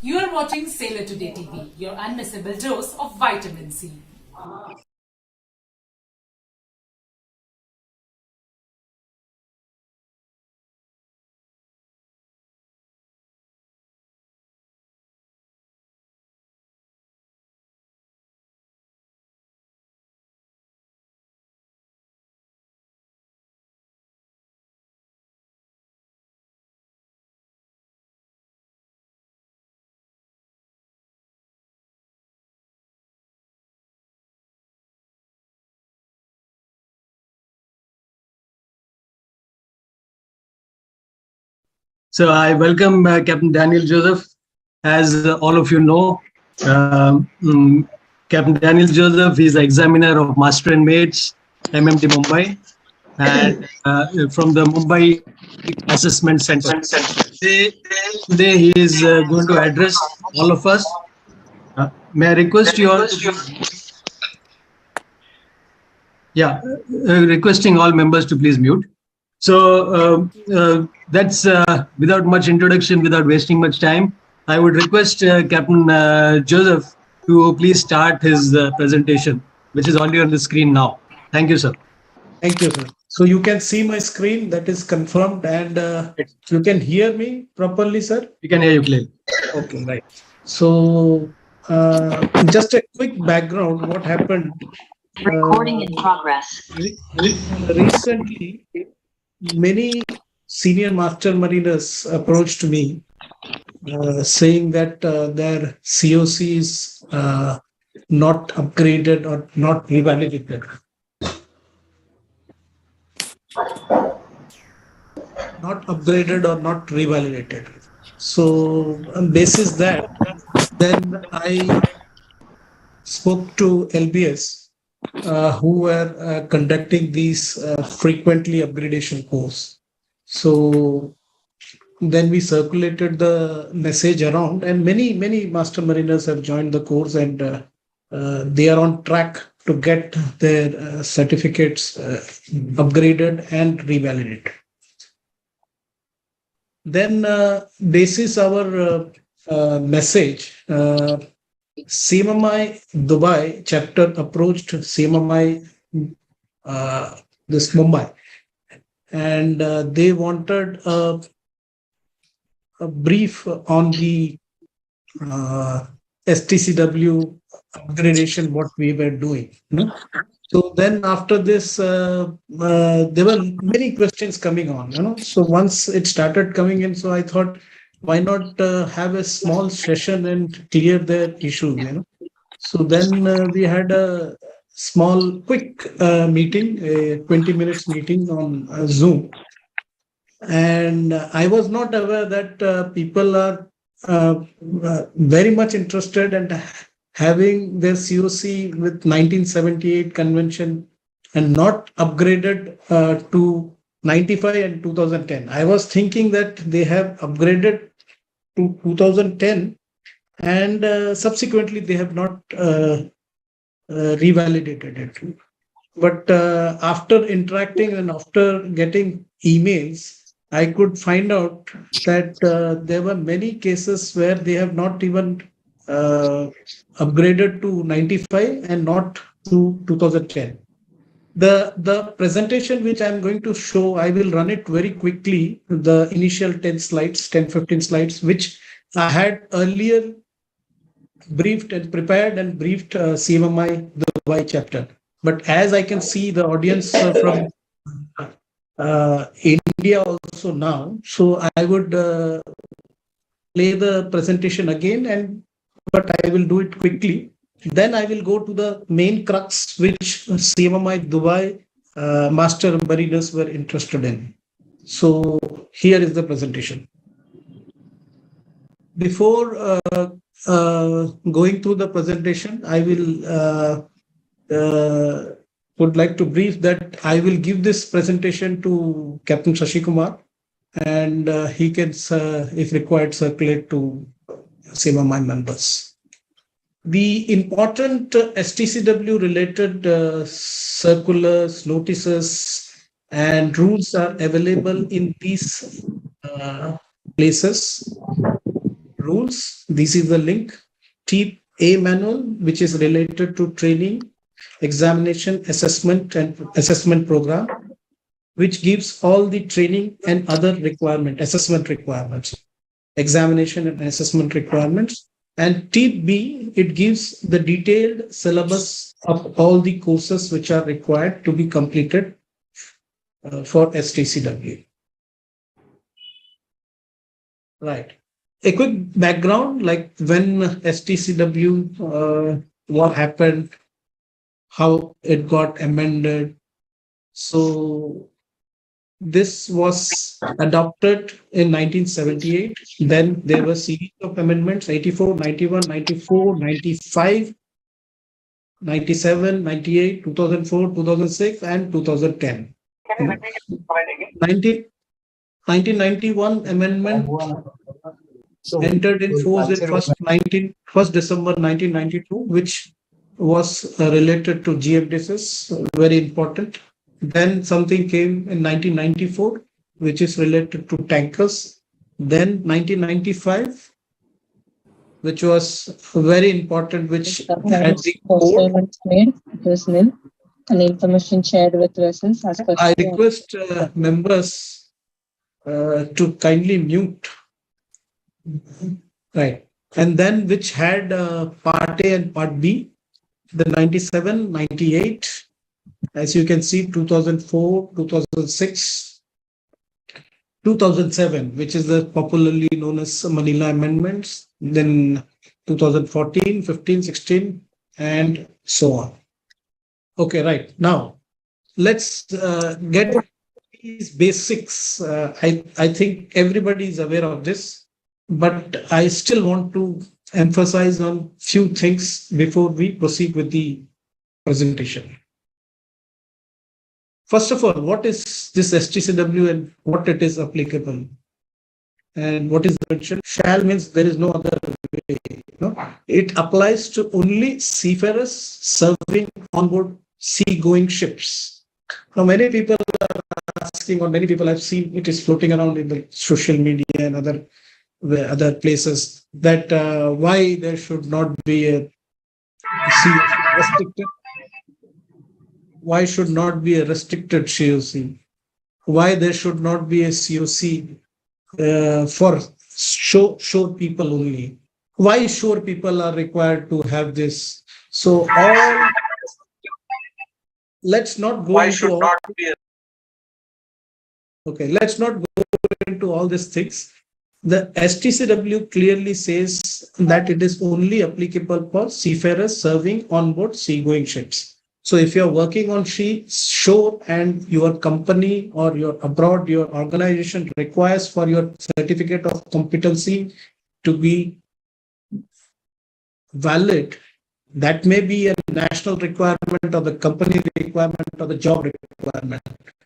You are watching Sailor Today TV, your unmissable dose of vitamin C. So I welcome Captain Daniel Joseph. As all of you know, Captain Daniel Joseph is the examiner of Master and Mates, MMT Mumbai, and from the Mumbai Assessment Center. Today, today he is going to address all of us. May I request you all to please, yeah, requesting all members to please mute. So that's without much introduction, without wasting much time, I would request Captain Joseph to please start his presentation, which is already on the screen now. Thank you, sir. Thank you, sir. So you can see my screen, that is confirmed, and you can hear me properly, sir? We can hear you clearly. Okay, right. So just a quick background, what happened. Recording in progress. Recently, many senior master mariners approached me saying that their COC is not upgraded or not revalidated. Not upgraded or not revalidated. So on basis that, then I spoke to LBS, who were conducting these frequently upgradation course. So then we circulated the message around, and many master mariners have joined the course, and they are on track to get their certificates upgraded and revalidated. Then basis our message, CMMI Dubai chapter approached CMMI this Mumbai, and they wanted a brief on the STCW upgradation, what we were doing. So then after this, there were many questions coming on, So once it started coming in, so I thought, why not have a small session and clear their issue, So then we had a small, quick meeting, a 20 minutes meeting on Zoom. And I was not aware that people are very much interested and having their COC with 1978 convention and not upgraded to 95 and 2010. I was thinking that they have upgraded to 2010 and subsequently they have not revalidated it. But after interacting and after getting emails, I could find out that there were many cases where they have not even upgraded to 95 and not to 2010. The presentation which I'm going to show, I will run it very quickly, the initial 10 slides, 10-15 slides, which I had earlier briefed and prepared and briefed CMMI Dubai chapter. But as I can see the audience from India also now, so I would play the presentation again, but I will do it quickly. Then I will go to the main crux which CMMI Dubai master mariners were interested in. So here is the presentation. Before going through the presentation, I will would like to brief that I will give this presentation to Captain Shashi Kumar, and he can, if required, circulate to CMMI members. The important STCW related circulars, notices, and rules are available in these places. rules. This is the link. Type A manual, which is related to training, examination, assessment, and assessment program, which gives all the training and other assessment requirements, examination and assessment requirements. And Type B, it gives the detailed syllabus of all the courses which are required to be completed for STCW. Right. A quick background, like when STCW, what happened, how it got amended. So this was adopted in 1978. Then there were series of amendments, 84, 91, 94, 95, 97, 98, 2004, 2006, and 2010. 1991 amendment entered in force in 1st December 1992, which was related to GMDSS, very important. Then something came in 1994, which is related to tankers. Then 1995, which was very important, which had the code. Made, it was nil. And information shared with vessels as per. I request members to kindly mute. Right. And then which had part A and part B, the 97, 98, as you can see, 2004, 2006, 2007, which is the popularly known as Manila Amendments, then 2014, 15, 16, and so on. Okay, right. Now, let's get these basics. I think everybody is aware of this, but I still want to emphasize on few things before we proceed with the presentation. First of all, what is this STCW and what it is applicable? And what is mentioned? Shall means there is no other way. No? It applies to only seafarers serving on board sea-going ships. Now, many people are asking, or many people have seen it is floating around in the social media and other places, that why there should not be a COC restricted. Why should not be a restricted COC? Why there should not be a COC for shore people only? Why shore people are required to have this? So all, let's not go into all. Okay, let's not go into all these things. The STCW clearly says that it is only applicable for seafarers serving on board seagoing ships. So if you're working on shore and your company or your abroad, your organization requires for your certificate of competency to be valid, that may be a national requirement or the company requirement or the job requirement.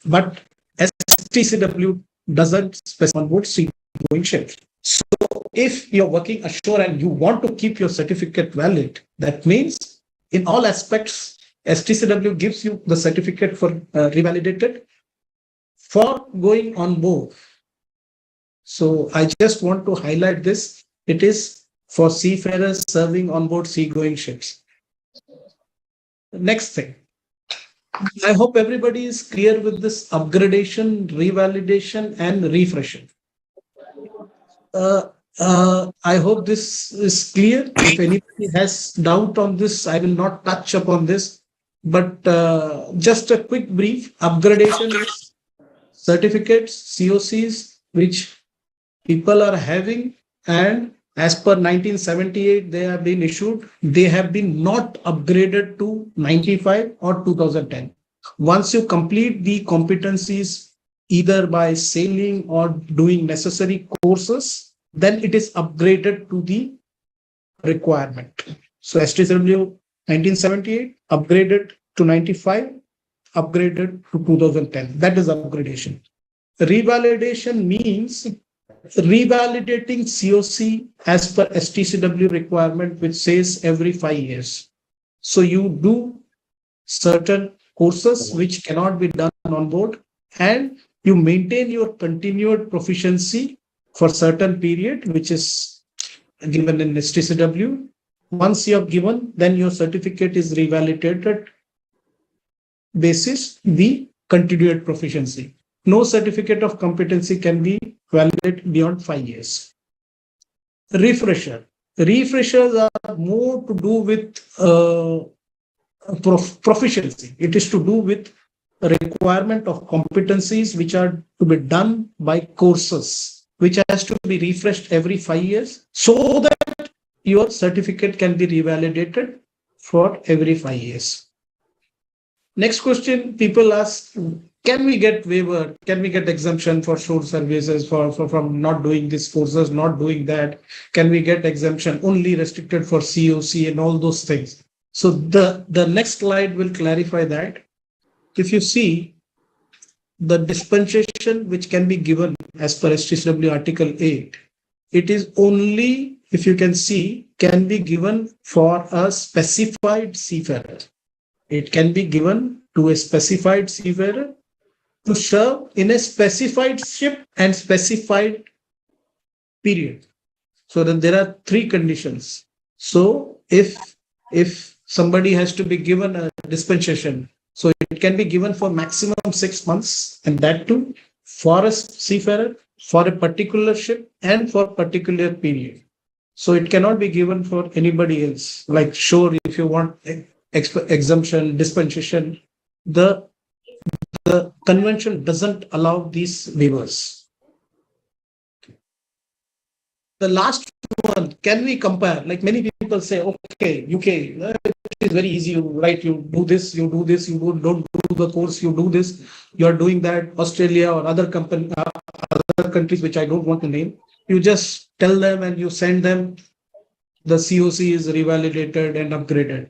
But STCW doesn't specify on board seagoing ships. So if you're working ashore and you want to keep your certificate valid, that means in all aspects, STCW gives you the certificate for revalidated for going on board. So I just want to highlight this. It is for seafarers serving on board seagoing ships. Next thing. I hope everybody is clear with this upgradation, revalidation, and refreshing. I hope this is clear. If anybody has doubt on this, I will not touch upon this. But just a quick brief, upgradation is certificates, COCs, which people are having, and as per 1978, they have been issued. They have been not upgraded to 95 or 2010. Once you complete the competencies, either by sailing or doing necessary courses, then it is upgraded to the requirement. So STCW 1978, upgraded to 95, upgraded to 2010. That is upgradation. Revalidation means revalidating COC as per STCW requirement, which says every 5 years. So you do certain courses which cannot be done on board, and you maintain your continued proficiency for certain period, which is given in STCW. Once you have given, then your certificate is revalidated basis the continued proficiency. No certificate of competency can be valid beyond 5 years. Refresher. Refreshers are more to do with proficiency. It is to do with requirement of competencies which are to be done by courses, which has to be refreshed every 5 years so that your certificate can be revalidated for every 5 years. Next question people ask, can we get waiver? Can we get exemption for shore services from not doing these courses, not doing that? Can we get exemption only restricted for COC and all those things? So the next slide will clarify that. If you see the dispensation which can be given as per STCW Article 8, it is only, if you can see, can be given for a specified seafarer. It can be given to a specified seafarer to serve in a specified ship and specified period. So then there are 3 conditions. So if somebody has to be given a dispensation, so it can be given for maximum 6 months, and that too for a seafarer, for a particular ship, and for a particular period. So it cannot be given for anybody else. Like shore, if you want exemption, dispensation, the convention doesn't allow these waivers. The last one, can we compare? Like many people say, okay, UK, it is very easy, right? You do this, you do this, you don't do the course, you do this, you are doing that. Australia or other countries, which I don't want to name, you just tell them and you send them, the COC is revalidated and upgraded.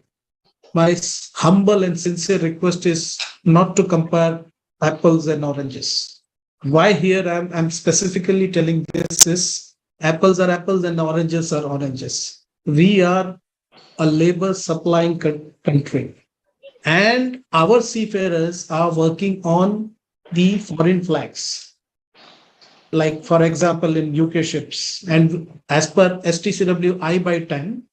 My humble and sincere request is not to compare apples and oranges. Why here I'm specifically telling this is apples are apples and oranges are oranges. We are a labor supplying country, and our seafarers are working on the foreign flags. Like for example, in UK ships, and as per STCW I/10,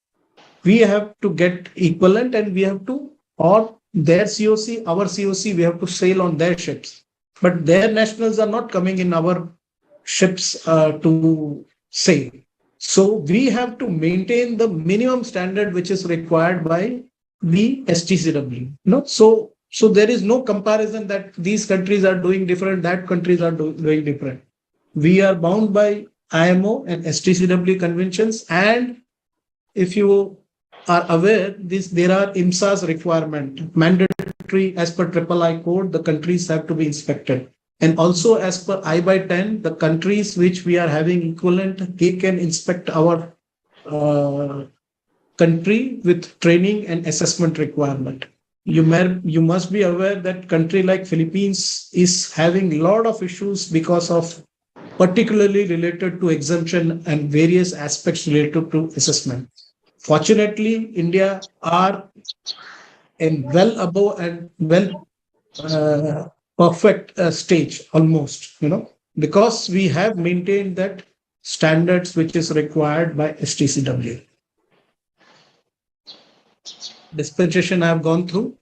we have to get equivalent, and we have to, or their COC, our COC, we have to sail on their ships. But their nationals are not coming in our ships to sail. So we have to maintain the minimum standard which is required by the STCW. No? So there is no comparison that these countries are doing different, that countries are doing different. We are bound by IMO and STCW conventions, and if you are aware, there are IMSA's requirement, mandatory as per III code, the countries have to be inspected. And also as per I/10, the countries which we are having equivalent, they can inspect our country with training and assessment requirement. You must be aware that country like Philippines is having a lot of issues because of particularly related to exemption and various aspects related to assessment. Fortunately, India are in well above and well perfect stage almost, because we have maintained that standards which is required by STCW. Dispensation I have gone through.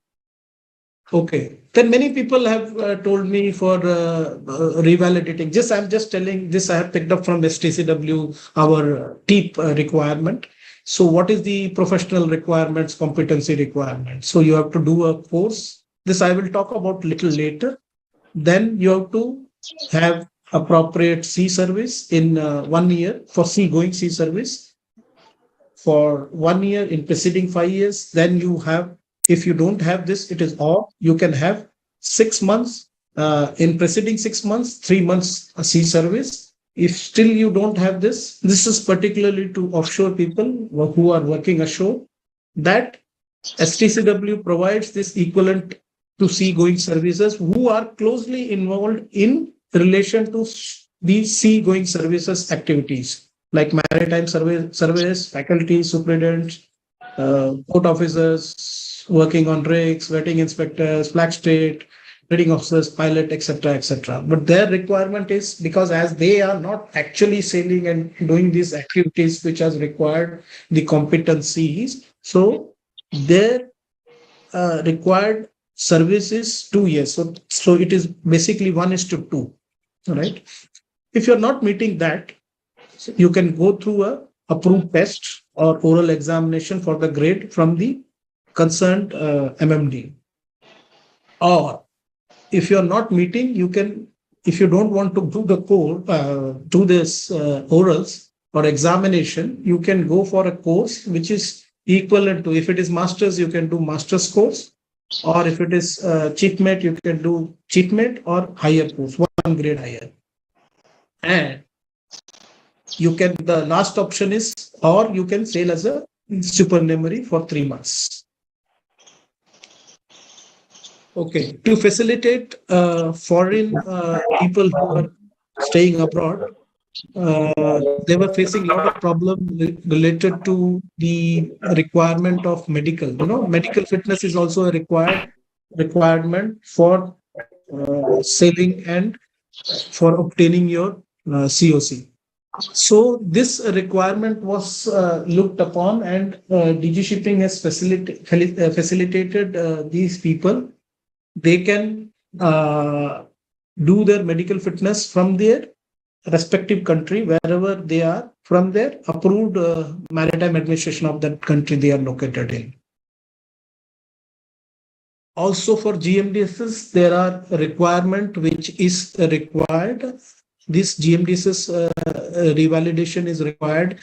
Okay. Then many people have told me for revalidating. I'm just telling this. I have picked up from STCW, our TEEP requirement. So what is the professional requirements, competency requirements? So you have to do a course. This I will talk about little later. Then you have to have appropriate sea service in 1 year for going sea service for 1 year in preceding 5 years. Then you have, if you don't have this, it is off. You can have 6 months in preceding 6 months, 3 months sea service. If still you don't have this is particularly to offshore people who are working ashore, that STCW provides this equivalent to sea-going services who are closely involved in relation to these sea-going services activities, like maritime surveyors, faculty, superintendents, port officers, working on rigs, vetting inspectors, flag state, trading officers, pilot, etc., etc. But their requirement is because as they are not actually sailing and doing these activities which has required the competencies, so their required service is 2 years. So it is basically 1:2, right? If you're not meeting that, you can go through a approved test or oral examination for the grade from the concerned MMD. Or if you're not meeting, you can, if you don't want to do the core, do this orals or examination, you can go for a course which is equivalent to, if it is masters, you can do master's course, or if it is chief mate, you can do chief mate or higher course, one grade higher. And you can, the last option is, or you can sail as a supernumerary for 3 months. Okay, to facilitate foreign people who are staying abroad, they were facing a lot of problems related to the requirement of medical. You know, medical fitness is also a requirement for sailing and for obtaining your COC. So this requirement was looked upon, and DG Shipping has facilitated these people. They can do their medical fitness from their respective country, wherever they are, from their approved maritime administration of that country they are located in. Also for GMDSs, there are requirement which is required. This GMDSs revalidation is required.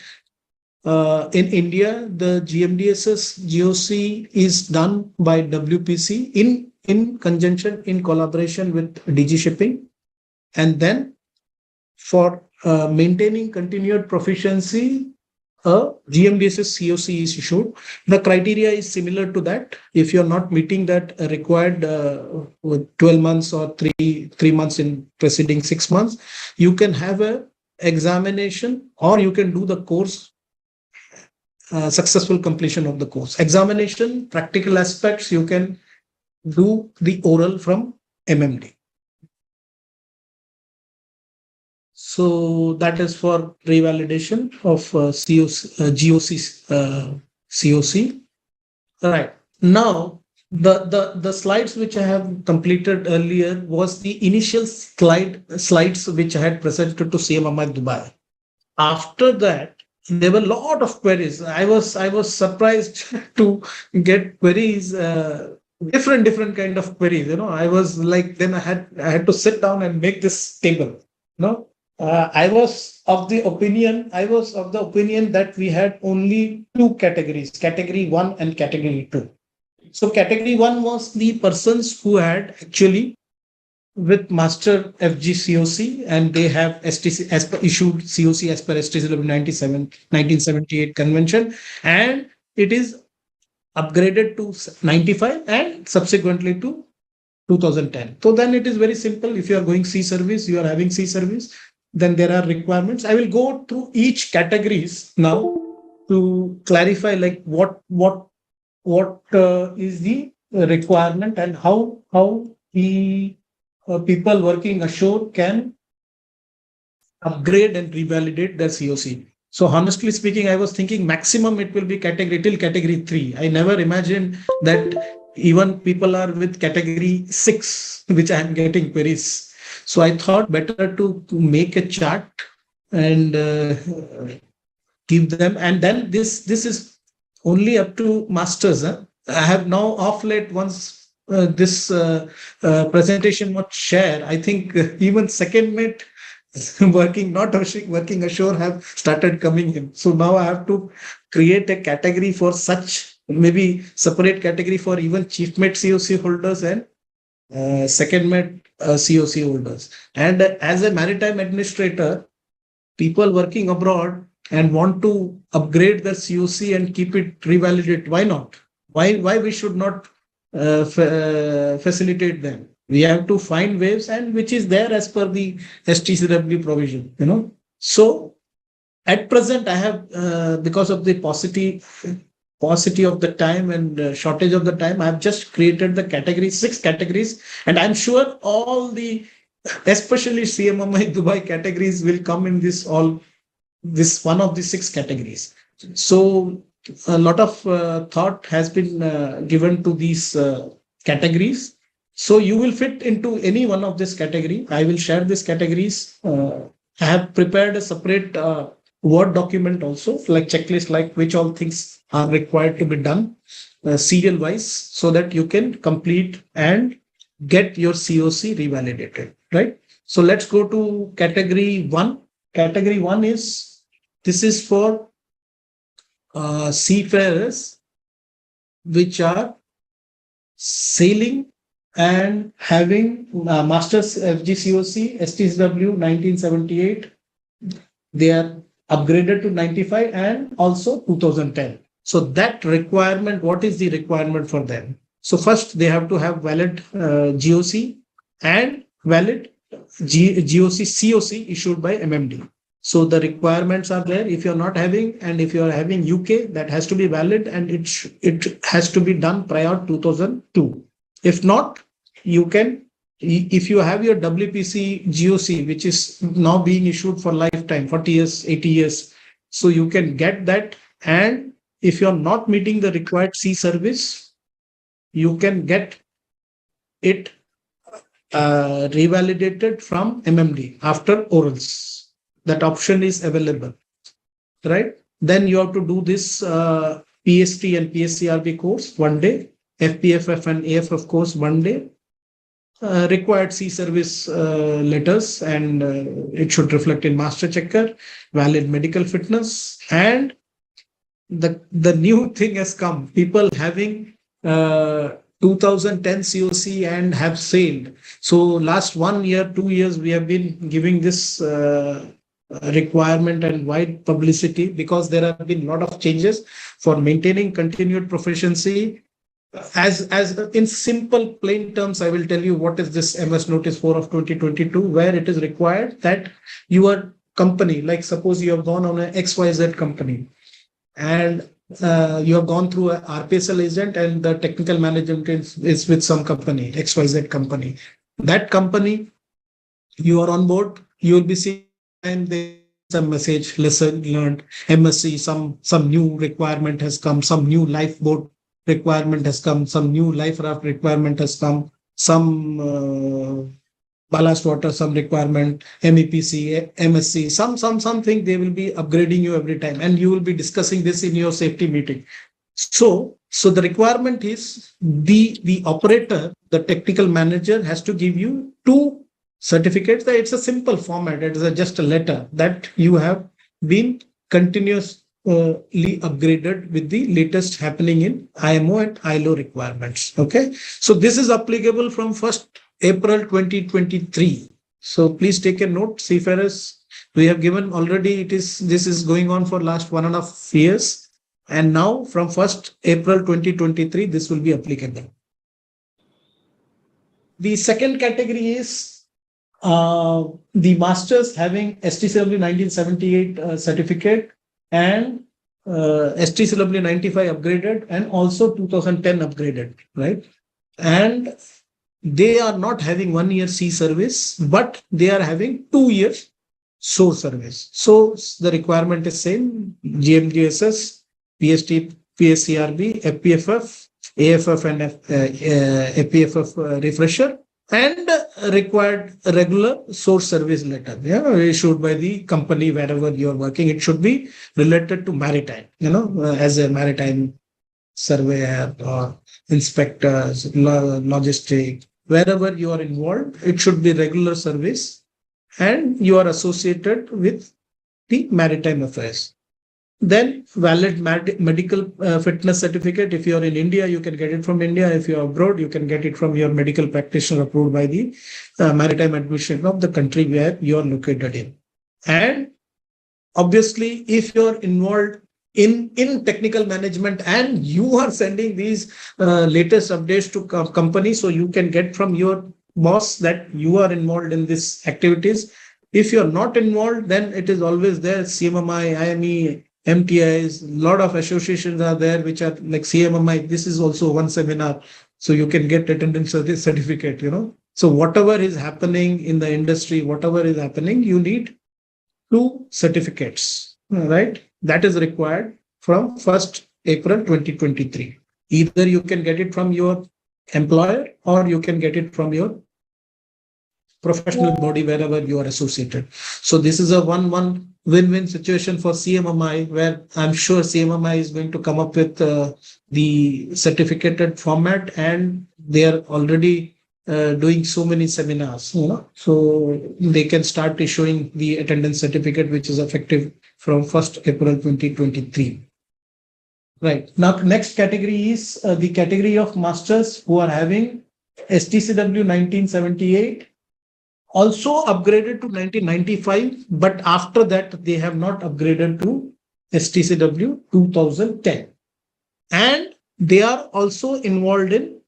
In India, the GMDSs GOC is done by WPC in conjunction, in collaboration with DG Shipping. And then for maintaining continued proficiency, a GMDSS COC is issued. The criteria is similar to that. If you're not meeting that required 12 months or three months in preceding 6 months, you can have a examination, or you can do the course, successful completion of the course. Examination, practical aspects, you can do the oral from MMD. So that is for revalidation of COC. Right. Now, the slides which I have completed earlier was the initial slides which I had presented to CM Ahmad Dubai. After that, there were a lot of queries. I was surprised to get queries, different kind of queries. You know, I was like, then I had to sit down and make this table. No. I was of the opinion that we had only 2 categories, category 1 and category 2. So category 1 was the persons who had actually with master FG COC, and they have STC as per issued COC as per STC 1978 convention, and it is upgraded to 95 and subsequently to 2010. So then it is very simple. If you are going sea service, you are having sea service, then there are requirements. I will go through each categories now to clarify like what is the requirement and how the people working ashore can upgrade and revalidate their COC. So honestly speaking, I was thinking maximum it will be category 3. I never imagined that even people are with category 6, which I am getting queries. So I thought better to make a chart and give them. And then this is only up to masters. I have now off late, once this presentation was shared, I think even second mate working ashore have started coming in. So now I have to create a category for such, maybe separate category for even chief mate COC holders and second mate COC holders. And as a maritime administrator, people working abroad and want to upgrade their COC and keep it revalidate, why not? Why we should not facilitate them? We have to find ways, and which is there as per the STCW provision, you know. So at present, I have, because of the paucity paucity of the time and shortage of the time, I've just created the categories, 6 categories, and I'm sure all the, especially CMMI Dubai categories will come in this one of the 6 categories. So a lot of thought has been given to these categories. So you will fit into any one of this category. I will share these categories. I have prepared a separate Word document also, like checklist, like which all things are required to be done serial wise, so that you can complete and get your COC revalidated, right? So let's go to category 1. Category 1 is, this is for seafarers which are sailing and having Masters FGCOC STCW 1978. They are upgraded to 95 and also 2010. So that requirement, what is the requirement for them? So first they have to have valid GOC and valid GOC COC issued by MMD. So the requirements are there. If you're not having, and if you're having UK, that has to be valid, and it has to be done prior 2002. If not, you can, if you have your WPC GOC, which is now being issued for lifetime, 40 years, 80 years, so you can get that. And if you're not meeting the required C service, you can get it revalidated from MMD after orals. That option is available, right? Then you have to do this PST and PSCRB course 1 day, FPFF and AFF course 1 day, required C service letters, and it should reflect in master checker, valid medical fitness. And the new thing has come, people having 2010 COC and have sailed. So last 1 year, 2 years, we have been giving this requirement and wide publicity, because there have been a lot of changes for maintaining continued proficiency. As in simple plain terms, I will tell you what is this MS Notice 4 of 2022, where it is required that your company, like suppose you have gone on an XYZ company, and you have gone through a RPSL agent, and the technical management is with some company, XYZ company. That company, you are on board, you will be seeing, and there's some message, lesson learned, MSc, some new requirement has come, some new lifeboat requirement has come, some new life raft requirement has come, some ballast water, some requirement, MEPC, MSc, something. They will be upgrading you every time, and you will be discussing this in your safety meeting. So the requirement is the operator, the technical manager, has to give you 2 certificates. That it's a simple format. It is just a letter that you have been continuously upgraded with the latest happening in IMO and ILO requirements. Okay, so this is applicable from 1st April 2023. So please take a note, seafarers. We have given already. This is going on for last 1.5 years, and now from 1st April 2023, this will be applicable. The second category is the masters having STCW 1978 certificate and STCW 95 upgraded, and also 2010 upgraded, right? And they are not having 1 year C service, but they are having 2 years SO service. So the requirement is same: GMGSS, PST, PSCRB, FPFF, AFF, and APFF refresher, and required regular source service letter, issued by the company wherever you are working. It should be related to maritime, as a maritime surveyor or inspectors, logistic, wherever you are involved, it should be regular service, and you are associated with the maritime affairs. Then valid medical fitness certificate. If you are in India, you can get it from India. If you are abroad, you can get it from your medical practitioner approved by the maritime administration of the country where you are located in. And obviously, if you are involved in technical management and you are sending these latest updates to companies, so you can get from your boss that you are involved in these activities. If you are not involved, then it is always there: CMMI, IME, MTIs, a lot of associations are there, which are like CMMI. This is also one seminar. So you can get attendance certificate, So whatever is happening in the industry, whatever is happening, you need 2 certificates, right? That is required from 1st April 2023. Either you can get it from your employer or you can get it from your professional body wherever you are associated. So this is a one win-win situation for CMMI, where I'm sure CMMI is going to come up with the certificated format, and they are already doing so many seminars, so they can start issuing the attendance certificate, which is effective from 1st April 2023. Right. Now, next category is the category of masters who are having STCW 1978, also upgraded to 1995, but after that, they have not upgraded to STCW 2010. And they are also involved in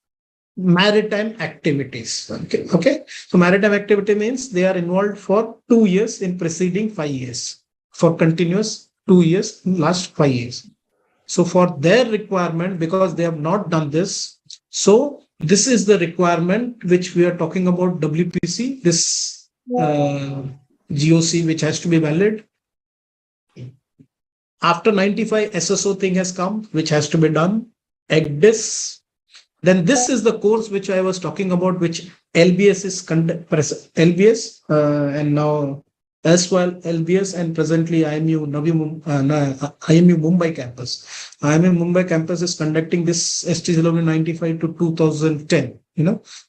maritime activities. Okay. So maritime activity means they are involved for 2 years in preceding 5 years, for continuous 2 years in last 5 years. So for their requirement, because they have not done this, so this is the requirement which we are talking about, WPC, this GOC, which has to be valid. After 95, SSO thing has come, which has to be done. EGDIS. Then this is the course which I was talking about, which LBS is LBS, and now erstwhile LBS, and presently IMU Mumbai campus. IMU Mumbai campus is conducting this STCW 95 to 2010,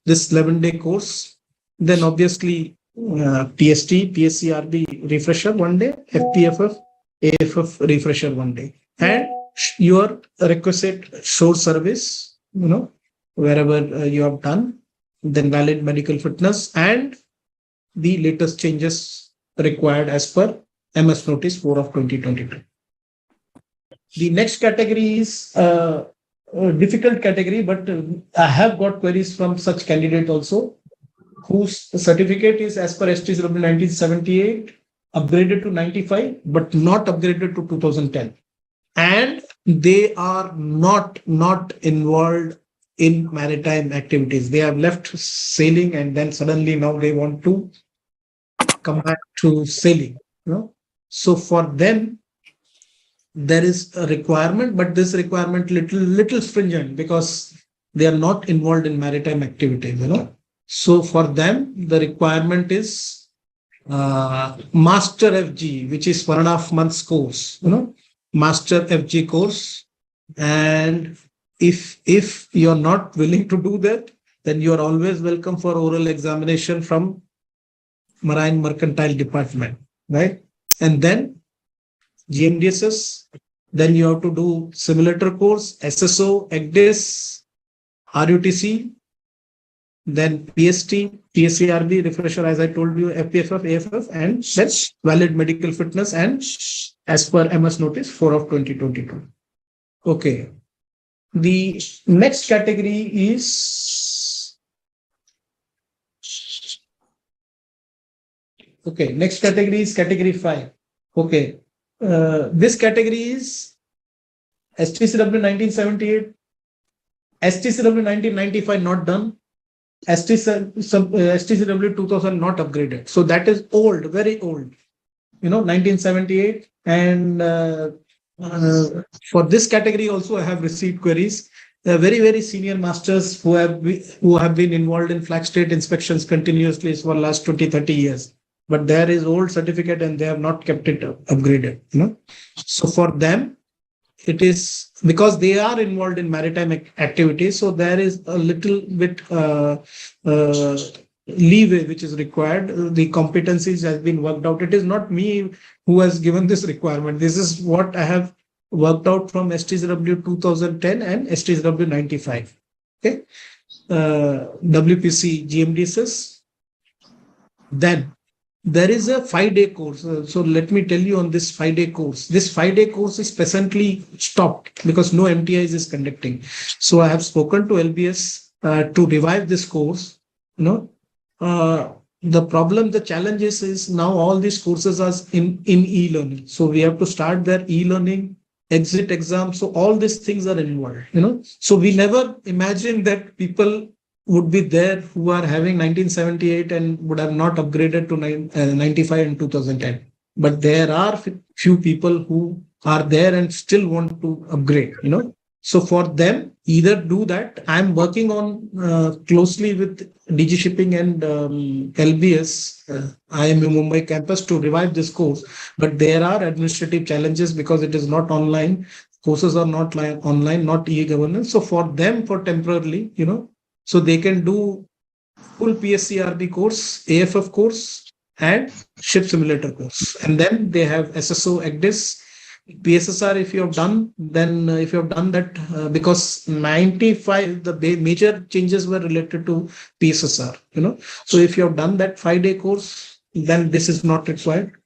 this 11-day course. Then obviously PST, PSCRB refresher 1 day, FPFF, AFF refresher 1 day, and your requisite shore service, wherever you have done, then valid medical fitness, and the latest changes required as per MS Notice 4 of 2022. The next category is a difficult category, but I have got queries from such candidate also, whose certificate is as per STCW 1978, upgraded to 95, but not upgraded to 2010. And they are not involved in maritime activities. They have left sailing, and then suddenly now they want to come back to sailing. So for them, there is a requirement, but this requirement little stringent, because they are not involved in maritime activities. So for them, the requirement is Master FG, which is 1.5 months course. Master FG course, and if you're not willing to do that, then you are always welcome for oral examination from Marine Mercantile Department, right? And then GMDSS, then you have to do simulator course, SSO, EGDIS, RUTC, then PST, PSCRB refresher, as I told you, FPFF, AFF, and that's valid medical fitness, and as per MS Notice 4 of 2022. Okay. The next category is next category is category 5. Okay. This category is STCW 1978, STCW 1995 not done, STCW 2000 not upgraded. So that is old, very old, 1978. And for this category also, I have received queries. Very, very senior masters who have been involved in flag state inspections continuously for the last 20-30 years. But there is old certificate and they have not kept it upgraded. So for them, it is because they are involved in maritime activities. So there is a little bit leeway which is required. The competencies has been worked out. It is not me who has given this requirement. This is what I have worked out from STCW 2010 and STCW 95. Okay. WPC GMDSS. Then there is a 5-day course. So let me tell you on this 5-day course. This 5-day course is presently stopped because no MTIs is conducting. So I have spoken to LBS to revive this course. the challenge is now all these courses are in e-learning. So we have to start their e-learning, exit exam. So all these things are involved, So we never imagined that people would be there who are having 1978 and would have not upgraded to 95 in 2010. But there are few people who are there and still want to upgrade, So for them, either do that. I'm working on closely with DG Shipping and LBS, IMU Mumbai campus to revive this course. But there are administrative challenges because it is not online. Courses are not online, not e-governance. So for them, for temporarily, so they can do full PSCRB course, AFF course, and ship simulator course. And then they have SSO, ECDIS, PSSR. If you have done, then if you have done that, because 95, the major changes were related to PSSR, So if you have done that 5-day course, then this is not required.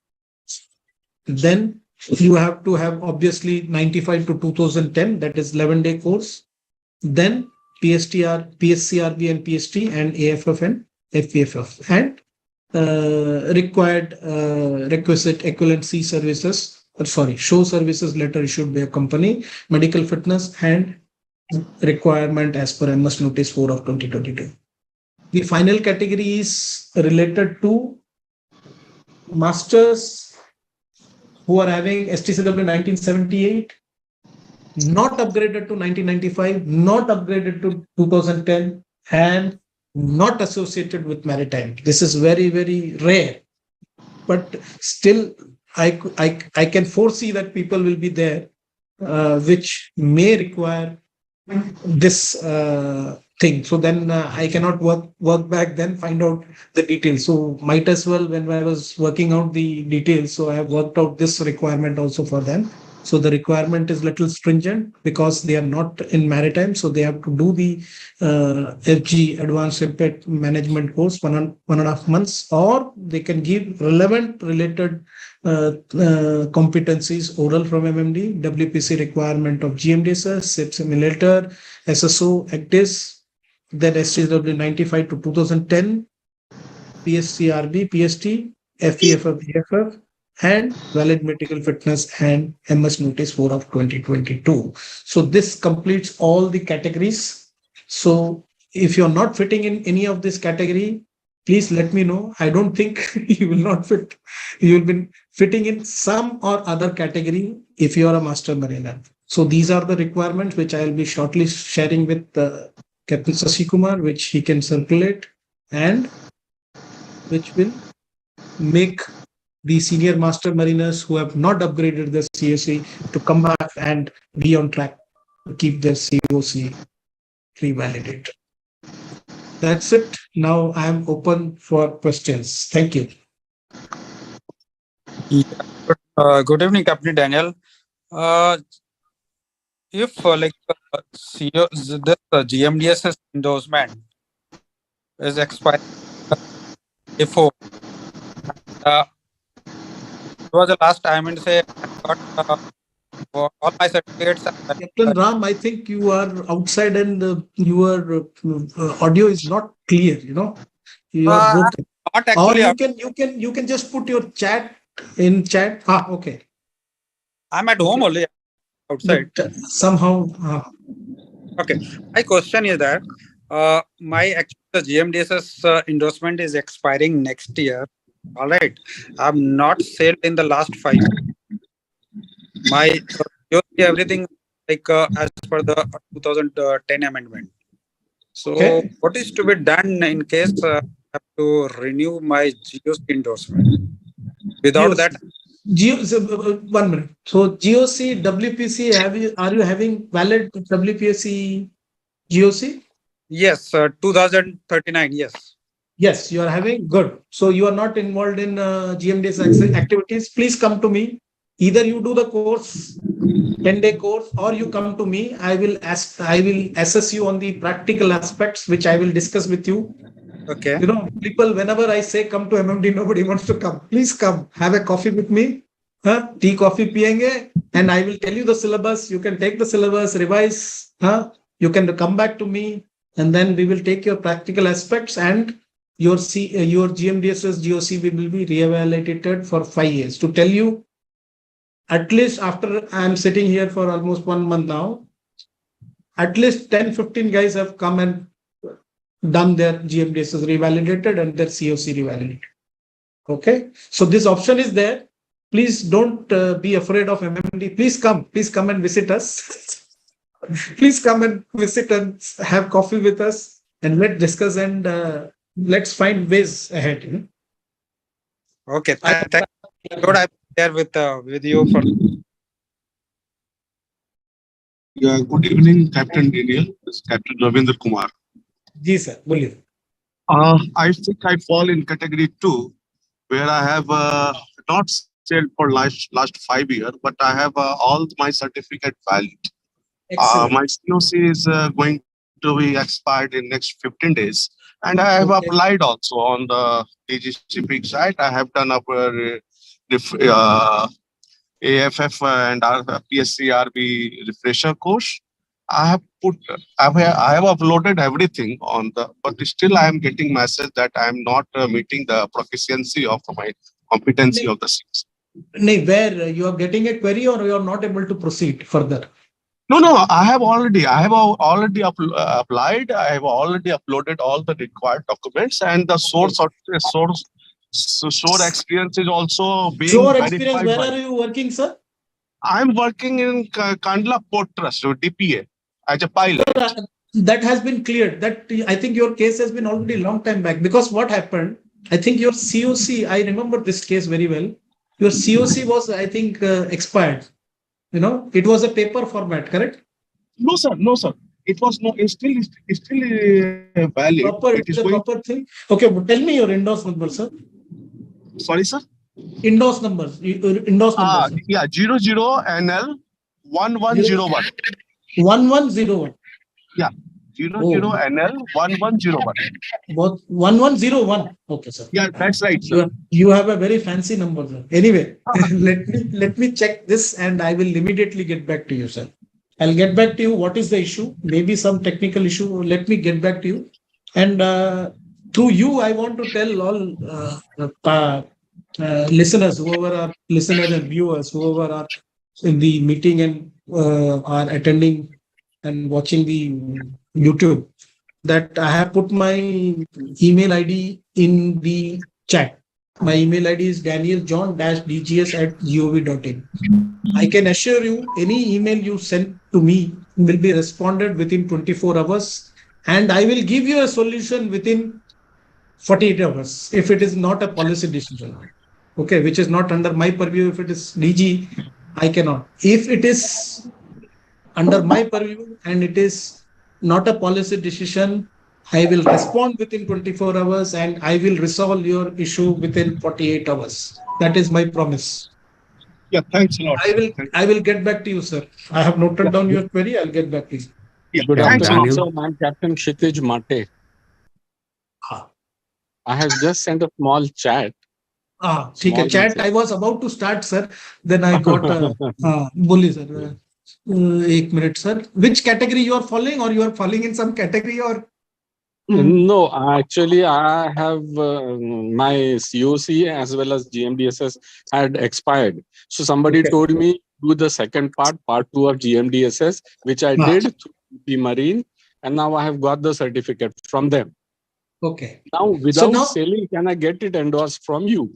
Then you have to have obviously 95 to 2010, that is 11-day course. Then PSCRB and PST and AFF and FPFF and required requisite equivalency services. Show services letter issued by a company, medical fitness and requirement as per MS Notice 4 of 2022. The final category is related to masters who are having STCW 1978, not upgraded to 1995, not upgraded to 2010, and not associated with maritime. This is very, very rare. But still, I can foresee that people will be there, which may require this thing. So then I cannot work back, then find out the details. So might as well, when I was working out the details, so I have worked out this requirement also for them. So the requirement is little stringent because they are not in maritime. So they have to do the FG Advanced Impact Management course 1.5 months, or they can give relevant related competencies, oral from MMD, WPC requirement of GMDSS, SIP simulator, SSO, ECDIS, then STW 95 to 2010, PSCRB, PST, FEFF, BFF, and valid medical fitness and MS Notice 4 of 2022. So this completes all the categories. So if you're not fitting in any of this category, please let me know. I don't think you will not fit. You will be fitting in some or other category if you are a master mariner. So these are the requirements which I will be shortly sharing with Captain Sashi Kumar, which he can circulate and which will make the senior master mariners who have not upgraded their CSE to come back and be on track to keep their COC revalidated. That's it. Now I am open for questions. Thank you. Good evening, Captain Daniel. If CEO, this GMDSS endorsement is expired before, it was the last time and say I got all my certificates. Captain Ram, I think you are outside and your audio is not clear. You are broken. Not actually. Or you can just put your chat in chat. Okay. I'm at home only, outside. But somehow. Okay. My question is that the GMDSS endorsement is expiring next year. All right. I'm not sailed in the last 5 years. My everything as per the 2010 amendment. So Okay. what is to be done in case I have to renew my GOC endorsement? Without GOC. that, 1 minute. So GOC, WPC, are you having valid WPSC GOC? yes, 2039. Yes. Yes, you are having. Good. So you are not involved in GMDS activities. Please come to me. Either you do the course, 10-day course, or you come to me. I will assess you on the practical aspects, which I will discuss with you. Okay. People, whenever I say come to MMD, nobody wants to come. Please come. Have a coffee with me. Tea, coffee piyenge, and I will tell you the syllabus. You can take the syllabus, revise. You can come back to me, and then we will take your practical aspects and your GMDSS GOC will be reevaluated for 5 years. To tell you, at least after I'm sitting here for almost 1 month now, at least 10-15 guys have come and done their GMDSS revalidated and their COC revalidated. Okay, so this option is there. Please don't be afraid of MMD. Please come and visit us. Please come and visit and have coffee with us, and let's discuss and let's find ways ahead. Okay, thank you. Lord, I'm there with you for. Yeah, good evening, Captain Daniel. This is Captain Ravinder Kumar. Ji sir, boliye. I think I fall in category 2, where I have not sailed for last 5 years, but I have all my certificate valid. Excellent. My COC is going to be expired in next 15 days, and I have Okay. applied also on the DGCP site. I have done up AFF and PSCRB refresher course. I have uploaded everything on the, but still I am getting message that I am not meeting the proficiency of my competency of the seats. No, where you are getting a query or you are not able to proceed further? No, I have already applied. I have already uploaded all the required documents, and the source experience is also being Your verified. experience, where are you working, sir? I'm working in Kandla Port Trust, or DPA, as a pilot. That has been cleared. That I think your case has been already long time back, because what happened, I think your COC, I remember this case very well. Your COC was, I think, expired. It was a paper format, correct? No, sir. It was no. It's still valid. Proper, It is the going. proper thing. Okay, but tell me your indoors number, sir. Sorry, sir. Indoors numbers. Indoors numbers. Yeah, 00NL 1101. 1101. Yeah, 00NL 1101. Both 1101. Okay, sir. Yeah, that's right, sir. You have a very fancy number, sir. Anyway, let me check this and I will immediately get back to you, sir. I'll get back to you. What is the issue? Maybe some technical issue. Let me get back to you. And through you, I want to tell all listeners, whoever are listeners and viewers, whoever are in the meeting and are attending and watching the YouTube, that I have put my email ID in the chat. My email ID is danieljohn-dgs@gov.in. I can assure you, any email you send to me will be responded within 24 hours, and I will give you a solution within 48 hours if it is not a policy decision. Okay, which is not under my purview. If it is DG, I cannot. If it is under my purview and it is not a policy decision, I will respond within 24 hours and I will resolve your issue within 48 hours. That is my promise. Yeah, thanks a lot. I will get back to you, sir. I have noted down your query. I'll get back to you. Yeah, Good thanks, afternoon, Daniel. sir. I'm Captain Kshitij Mate. Ah. I have just sent a small chat. ठीक है. Chat. I was about to start, sir. Then I got bully, sir. 1 minute, sir. Which category you are following, or you are following in some category, or? No, actually, I have my COC as well as GMDSS had expired. So somebody told me do the second part 2 of GMDSS, which I did through the Marine, and now I have got the certificate from them. Okay. Now, without sailing, can I get it endorsed from you?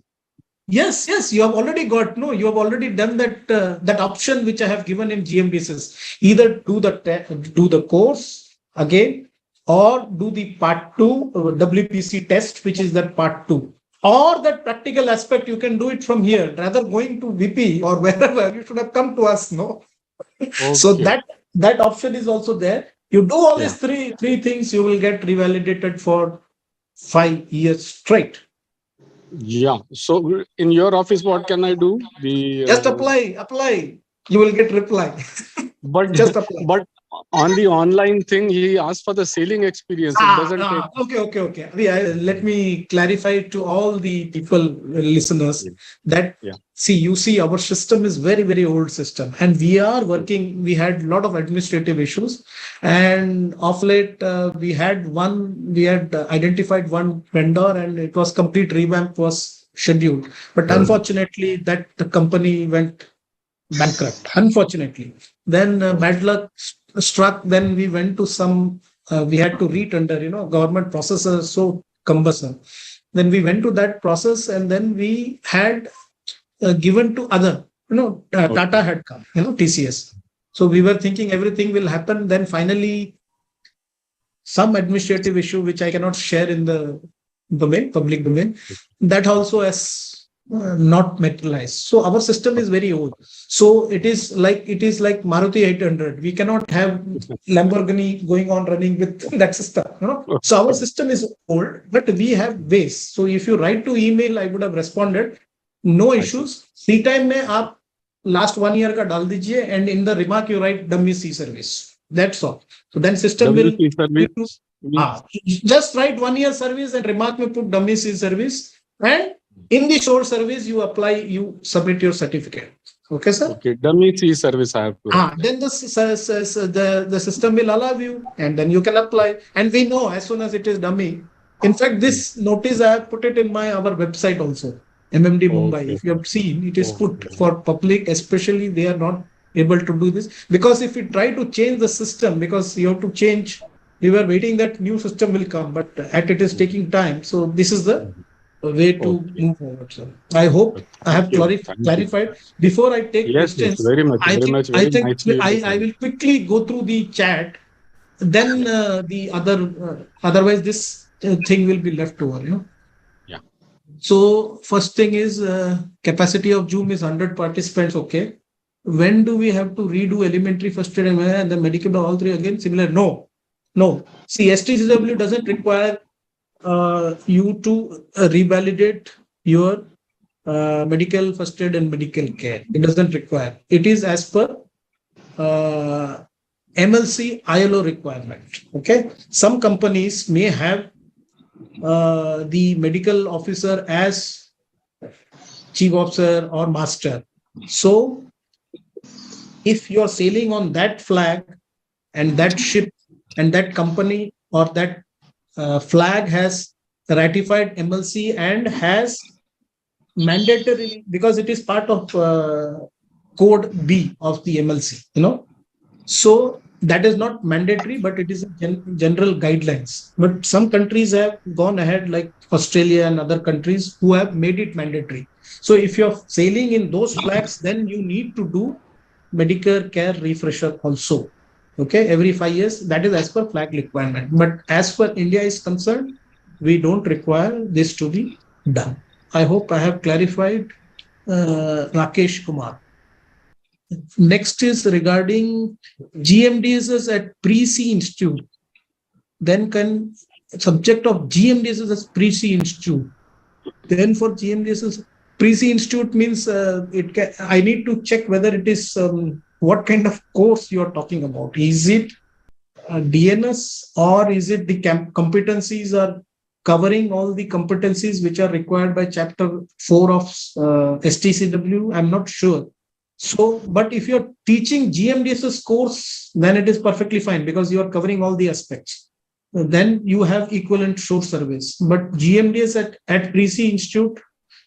Yes, you have already got. No, you have already done that option which I have given in GMDSS. Either do the course again, or do the part 2 WPC test, which is that part 2, or that practical aspect. You can do it from here. Rather going to VP or wherever, you should have come to us. No. Okay. So that option is also there. You do all these three things, you will get revalidated for 5 years straight. Yeah. So in your office, what can I do? Just apply. You will get reply. But just apply. But on the online thing, he asked for the sailing experience. It doesn't take. Okay. Let me clarify to all the people, listeners, that you see, our system is very, very old system, and we are working. We had a lot of administrative issues, and of late we had identified one vendor, and it was complete revamp was scheduled. But unfortunately, that the company went bankrupt. Unfortunately, then bad luck struck. Then we went to some. We had to retender. Government processes are so cumbersome. Then we went to that process, and then we had given to other. Tata had come. TCS. So we were thinking everything will happen. Then finally, some administrative issue which I cannot share in the public domain, that also has not materialized. So our system is very old. So it is like Maruti 800. We cannot have Lamborghini going on running with that system. So our system is old, but we have ways. So if you write to email, I would have responded. No issues. Free time mein aap last 1 year ka dal dijiye, and in the remark you write dummy C service. That's all. So then system will just write 1 year service and remark mein put dummy C service, and in the shore service you apply, you submit your certificate. Okay, sir. Okay, dummy C service I have to. Then the system will allow you, and then you can apply. And we know as soon as it is dummy. In fact, this notice I have put it in our website also. MMD Mumbai. If you have seen, it is put for public, especially they are not able to do this. Because if we try to change the system, because you have to change, we were waiting that new system will come, but it is taking time. So this is the way to move forward. So I hope I have clarified. Before I take questions, very much. I will quickly go through the chat. Then the other, otherwise this thing will be left over. So first thing is capacity of Zoom is 100 participants. Okay. When do we have to redo elementary, first aid, and the medical, all three again? Similar? No. See, STCW doesn't require you to revalidate your medical, first aid, and medical care. It doesn't require. It is as per MLC ILO requirement. Okay. Some companies may have the medical officer as chief officer or master. So if you're sailing on that flag and that ship and that company or that flag has ratified MLC and has mandatory, because it is part of code B of the MLC, so that is not mandatory, but it is general guidelines. But some countries have gone ahead, like Australia and other countries who have made it mandatory. So if you're sailing in those flags, then you need to do medical care refresher also. Okay, every 5 years. That is as per flag requirement. But as per India is concerned, we don't require this to be done. I hope I have clarified. Rakesh Kumar. Next is regarding GMDSS at Pre-C Institute. Then can subject of GMDSS as Pre-C Institute. Then for GMDSS, Pre-C Institute means I need to check whether it is what kind of course you are talking about. Is it DNS or is it the competencies are covering all the competencies which are required by Chapter 4 of STCW? I'm not sure. So, but if you're teaching GMDSS course, then it is perfectly fine because you are covering all the aspects. Then you have equivalent shore service. But GMDS at Pre-C Institute,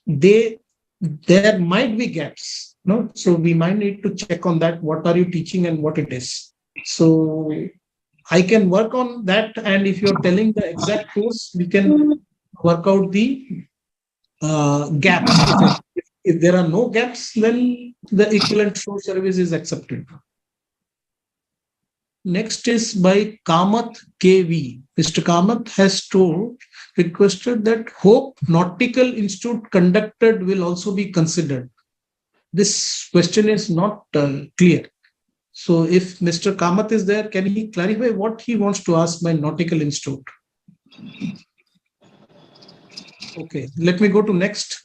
there might be gaps. So we might need to check on that. What are you teaching and what it is? So I can work on that. And if you're telling the exact course, we can work out the gaps. If there are no gaps, then the equivalent shore service is accepted. Next is by Kamat KV. Mr. Kamat has requested that Hope Nautical Institute conducted will also be considered. This question is not clear. So if Mr. Kamat is there, can he clarify what he wants to ask by Nautical Institute? Okay, let me go to next.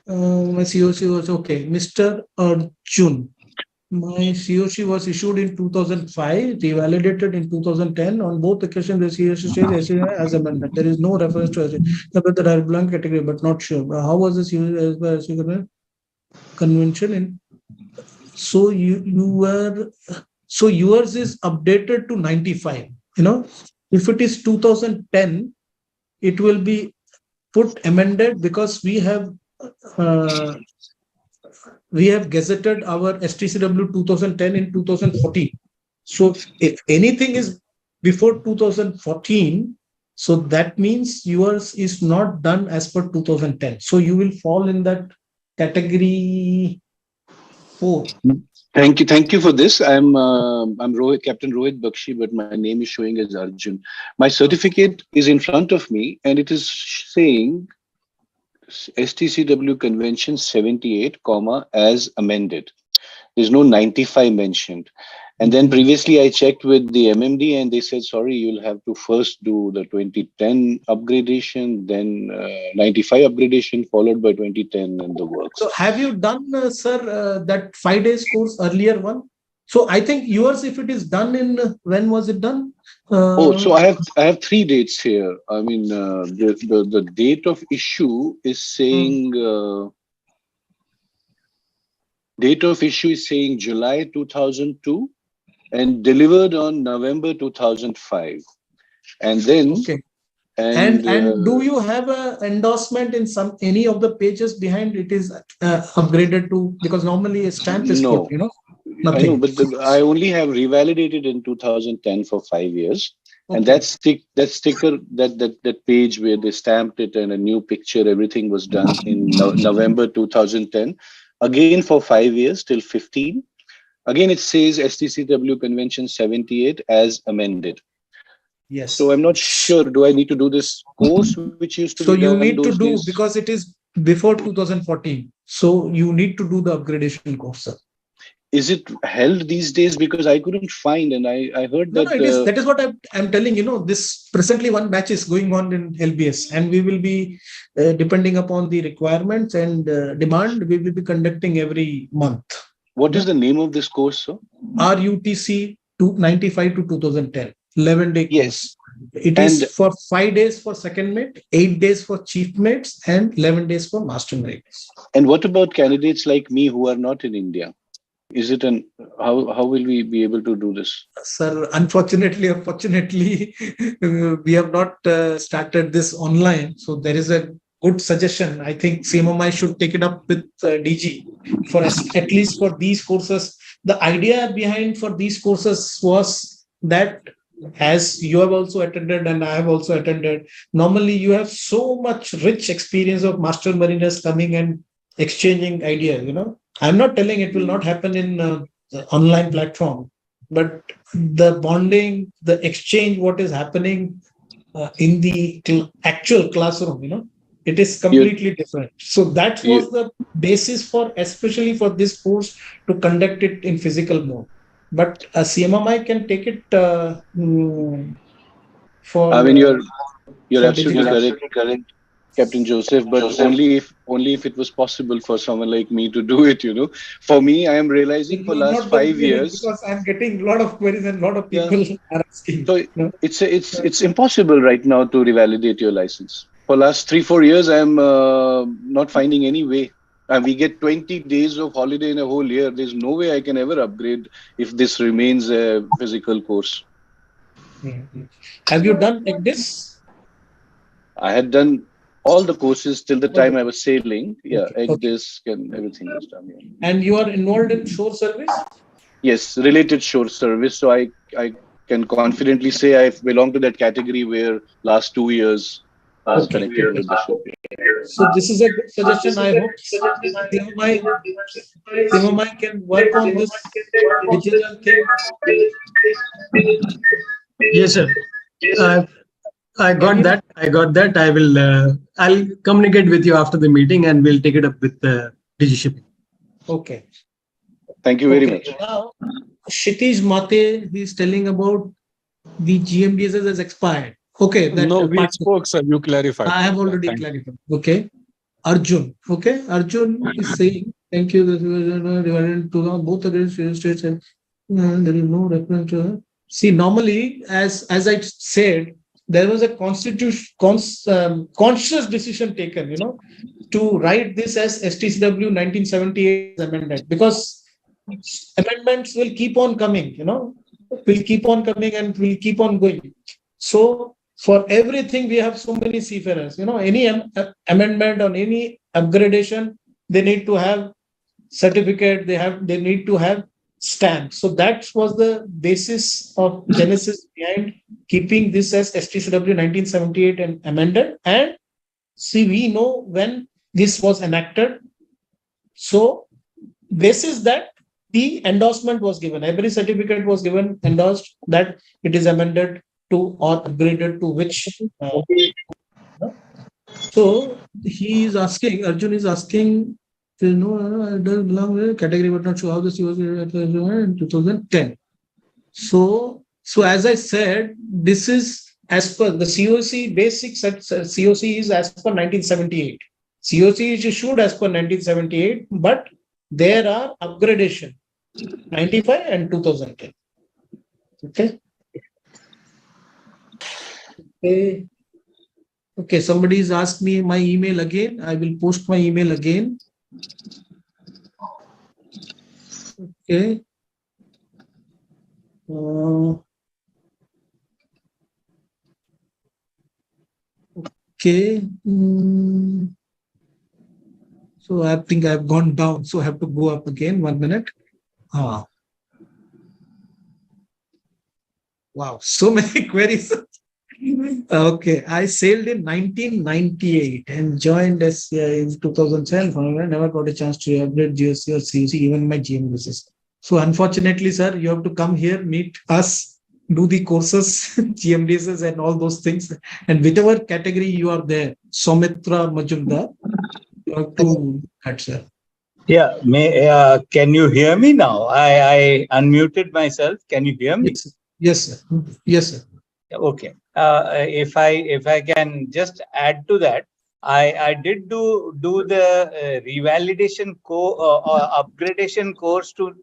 My COC was okay. Mr. Arjun. My COC was issued in 2005, revalidated in 2010. On both occasions, the COC says SCI as amendment. There is no reference to SCI. But the blank category, but not sure. How was the COC as per SCI convention? So so yours is updated to 95. If it is 2010, it will be put amended because we have gazetted our STCW 2010 in 2014. So if anything is before 2014, so that means yours is not done as per 2010. So you will fall in that category 4. Thank you for this. I'm Captain Rohit Bakshi, but my name is showing as Arjun. My certificate is in front of me, and it is saying STCW Convention 78, as amended. There's no 95 mentioned. And then previously I checked with the MMD and they said, sorry, you'll have to first do the 2010 upgradation, then 95 upgradation, followed by 2010 and the works. So have you done, sir, that 5 days course, earlier one? So I think yours, if it is done in, when was it done? So I have 3 dates here. I mean, the date of issue is saying, July 2002 and delivered on November 2005. And then, and do you have an endorsement in any of the pages behind it is upgraded to, because normally a stamp is put, nothing. I know, but I only have revalidated in 2010 for 5 years. Okay. And that sticker, that page where they stamped it and a new picture, everything was done in November 2010. Again for 5 years till 15. Again, it says STCW Convention 78 as amended. Yes. So I'm not sure. Do I need to do this course which used to? So be you done need to do days? Because it is before 2014. So you need to do the upgradation course, sir. Is it held these days? Because I couldn't find, and I heard that. No, it is. That is what I'm telling you. This presently one batch is going on in LBS, and we will be depending upon the requirements and demand. We will be conducting every month. What is the name of this course, sir? RUTC 295 to 2010, 11-day course. Yes. It is for 5 days for second mate, 8 days for chief mates, and 11 days for master mates. And what about candidates like me who are not in India? Is it how will we be able to do this? Sir, unfortunately or fortunately, we have not started this online. So there is a good suggestion. I think CMMI should take it up with DG for at least for these courses. The idea behind for these courses was that, as you have also attended and I have also attended, normally you have so much rich experience of master mariners coming and exchanging ideas, I'm not telling it will not happen in the online platform, but the bonding, the exchange, what is happening in the actual classroom, it is completely different. So that was the basis for, especially for this course, to conduct it in physical mode. But a CMMI can take it for. I mean, you're absolutely correct, Captain Joseph. But only if it was possible for someone like me to do it. For me, I am realizing for last 5 years, because I'm getting a lot of queries and a lot of people are asking. So it's impossible right now to revalidate your license. For last 3-4 years, I'm not finding any way. We get 20 days of holiday in a whole year. There's no way I can ever upgrade if this remains a physical course. Mm-hmm. Have you done like this? I had done all the courses till the time I was sailing. Yeah, disc and everything was done. Yeah. And you are involved in shore service? Yes, related shore service. So I can confidently say I belong to that category where last 2 years I was connected with the ship. So this is a good suggestion. I hope CMMI can work on this digital thing. Yes, sir. I got that. I will. I'll communicate with you after the meeting, and we'll take it up with DigiShipping. Okay. Thank you very much. Now, Kshitij Mate is telling about the GMDSS has expired. Okay. No, we spoke, sir. You clarified. I have already clarified. Okay. Arjun. Okay, Arjun is saying, thank you. This was divided into both against United States and there is no reference to. See, normally, as I said, there was a conscious decision taken, to write this as STCW 1978 amended, because amendments will keep on coming, will keep on coming and will keep on going. So for everything, we have so many seafarers, any amendment on any upgradation, they need to have certificate, they need to have stamp. So that was the basis of genesis behind keeping this as STCW 1978 and amended. And see, we know when this was enacted. So basis that the endorsement was given, every certificate was given, endorsed that it is amended to or upgraded to which. So he is asking, Arjun is asking, it does belong to category but not sure how this was in 2010. So as I said, this is as per the COC basic COC is as per 1978. COC is issued as per 1978, but there are upgradation 95 and 2010. Okay. Okay, somebody has asked me my email again. I will post my email again. Okay. Okay. So I think I've gone down. So I have to go up again. 1 minute. Wow. So many queries. Okay. I sailed in 1998 and joined SCI in 2010. However, I never got a chance to upgrade GSC or CUC, even my GM business. So unfortunately, sir, you have to come here, meet us, do the courses, GMDSs and all those things. And whichever category you are there, Somitra Majumdar, you have to add, sir. Yeah, can you hear me now? I unmuted myself. Can you hear me? Yes, sir. Yes, sir. Okay. If I can just add to that, I did do the revalidation upgradation course to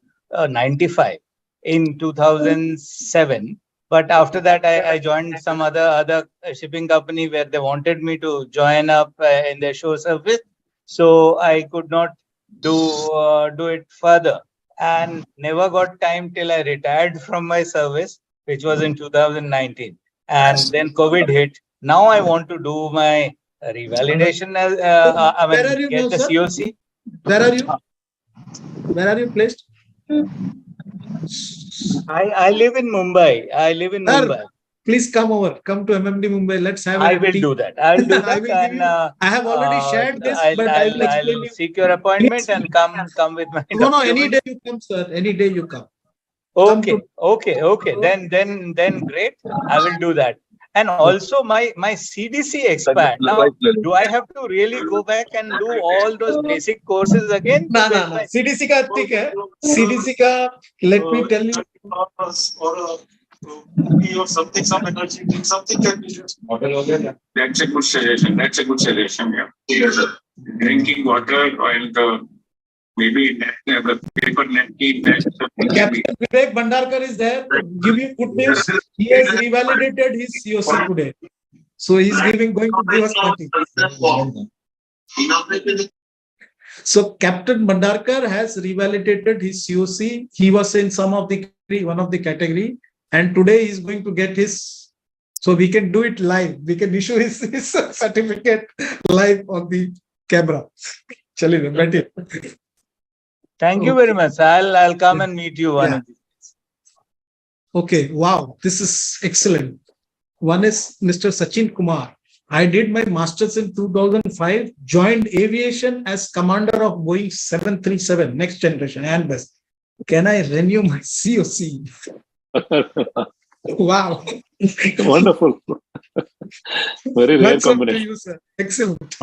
95 in 2007. But after that, I joined some other shipping company where they wanted me to join up in their shore service. So I could not do it further, and never got time till I retired from my service, which was in 2019. And then COVID hit. Now I want to do my revalidation. Get the COC. Where are you? Where are you placed? I live in Mumbai. Mumbai. Please come over. Come to MMD Mumbai. Let's have I will do that. I'll do that. I have already shared this, but I'll seek your appointment and come with my documents. No, any day you come, sir. Any day you come. Okay. Then great. I will do that. And also my CDC expired. Now, do I have to really go back and do all those basic courses again? No. CDC ka ठीक है. CDC ka, let me tell you. Or something, some energy, something can be just. That's a good suggestion. Yeah. Drinking water or maybe the paper napkin. Captain Vivek Bhandarkar is there. Give you good news. He has revalidated his COC today. So he's going to give us nothing. So Captain Bhandarkar has revalidated his COC. He was in one of the category. And today he's going to get his, so we can do it live. We can issue his certificate live on the camera. Thank you very much. I'll come and meet you one of these days. Okay. Wow. This is excellent. One is Mr. Sachin Kumar. I did my master's in 2005, joined aviation as commander of Boeing 737, next generation, and best. Can I renew my COC? Wow. Wonderful. Very rare combination. You, sir. Excellent.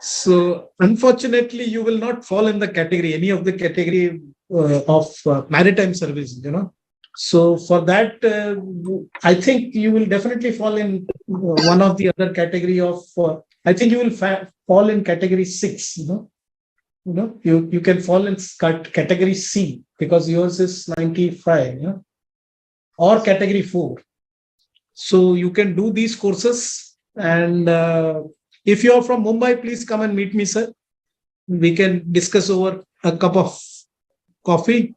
So unfortunately, you will not fall in the category, any of the category of maritime services, So for that, I think you will definitely fall in one of the other category of. I think you will fall in category 6. You can fall in category C because yours is 95, or category 4. So you can do these courses, and if you are from Mumbai, please come and meet me, sir. We can discuss over a cup of coffee,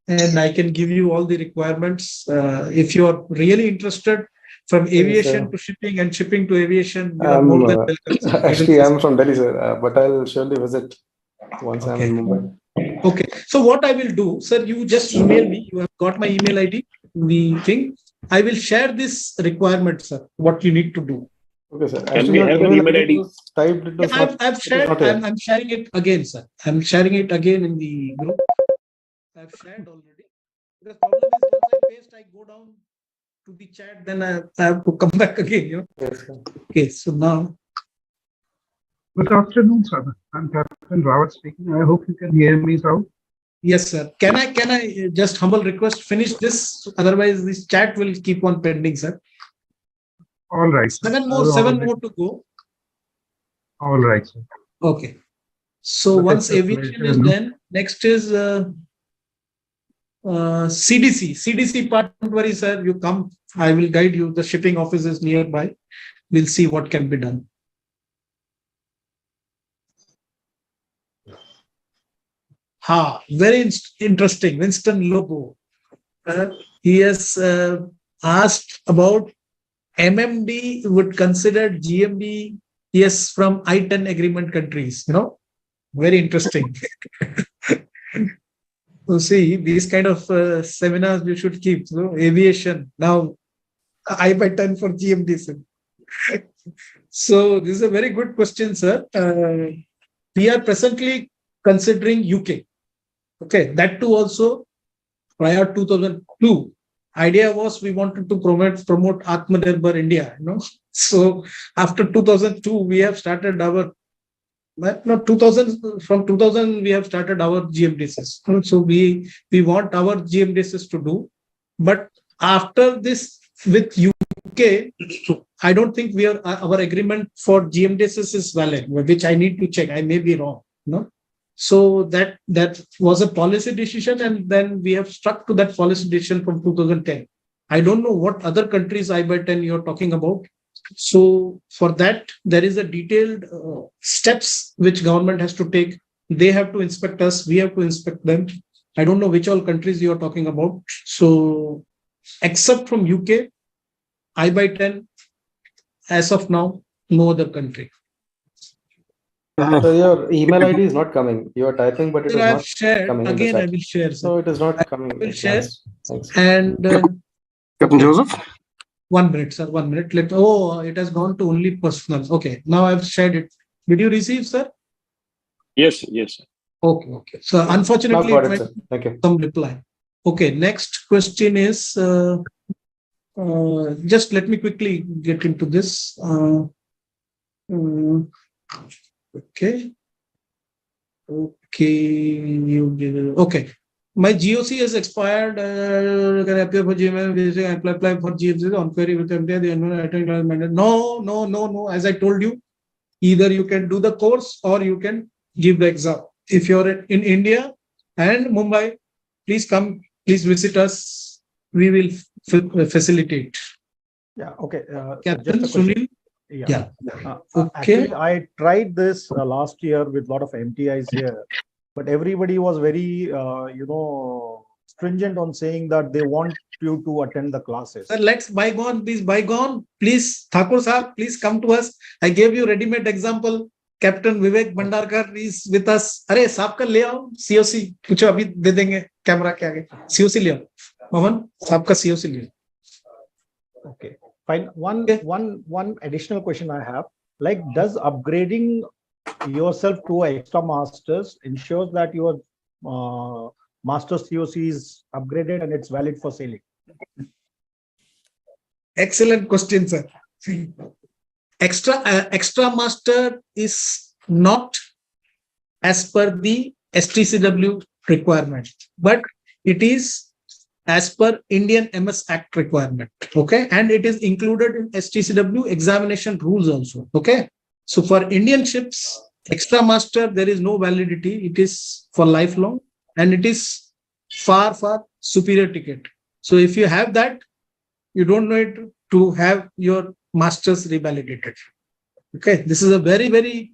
and I can give you all the requirements. If you are really interested, from aviation to shipping and shipping to aviation, you are more than welcome, sir. Actually, I'm from Delhi, sir, but I'll surely visit once I'm in Mumbai. Okay. So what I will do, sir, you just email me. You have got my email ID, the thing. I will share this requirement, sir, what you need to do. Okay, sir. Can we have an email ID? I've shared. I'm sharing it again, sir. I'm sharing it again in the group. I've shared already. The problem is once I paste, I go down to the chat, then I have to come back again. Yes, sir. Okay, so now. Good afternoon, sir. I'm Captain Rawat speaking. I hope you can hear me, sir. Yes, sir. Can I just humble request finish this? Otherwise, this chat will keep on pending, sir. All right. Seven more to go. All right, sir. Okay. So But once it's a aviation pleasure, is no? done, next is CDC. CDC part, don't worry, sir. You come. I will guide you. The shipping office is nearby. We'll see what can be done. Very interesting. Winston Lobo. He has asked about MMD would consider GMB, yes, from I-10 agreement countries. Very interesting. So see, these kind of seminars we should keep. Aviation now, I-10 for GMD. Sir. So this is a very good question, sir. We are presently considering UK. Okay, that too also prior 2002. Idea was we wanted to promote Atmanirbhar India. So after 2002, we have started our. From 2000 we have started our GMDSs. So we want our GMDSs to do, but after this with UK, I don't think our agreement for GMDSs is valid, which I need to check. I may be wrong. So that was a policy decision, and then we have stuck to that policy decision from 2010. I don't know what other countries I-10 you're talking about. So for that, there is a detailed steps which government has to take. They have to inspect us. We have to inspect them. I don't know which all countries you're talking about. So except from UK, I-10, as of now, no other country. So your email ID is not coming. You are typing, but it is not shared. coming. Again, I will share. So it is not coming. I will share. Thanks. And Captain Joseph? 1 minute, sir. 1 minute. It has gone to only personal. Okay, now I've shared it. Did you receive, sir? Yes. Okay. So unfortunately, Got it, sir. Thank you. Some reply. Okay, next question is, just let me quickly get into this. Okay. My GOC has expired. Can I appear for GMM? I apply for GMC on query with MD. No. As I told you, either you can do the course or you can give the exam. If you're in India and Mumbai, please come. Please visit us. We will facilitate. Yeah. Okay. Captain Sunil. Yeah. Okay. Actually, I tried this last year with a lot of MTIs here, but everybody was very, stringent on saying that they want you to attend the classes. Sir, let's bygone. Please, Thakur Sahab, please come to us. I gave you ready-made example. Captain Vivek Bhandarkar is with us. अरे साहब का ले आओ COC पूछो अभी दे देंगे camera के आगे COC ले आओ मोहन साहब का COC ले आओ. Okay. Fine. One additional question I have, like, does upgrading yourself to an extra masters ensures that your master's COC is upgraded and it's valid for sailing? Excellent question, sir. Extra master is not as per the STCW requirement, but it is as per Indian MS Act requirement. Okay. And it is included in STCW examination rules also. Okay. So for Indian ships, extra master, there is no validity. It is for lifelong and it is far, far superior ticket. So if you have that, you don't need to have your masters revalidated. Okay. This is a very, very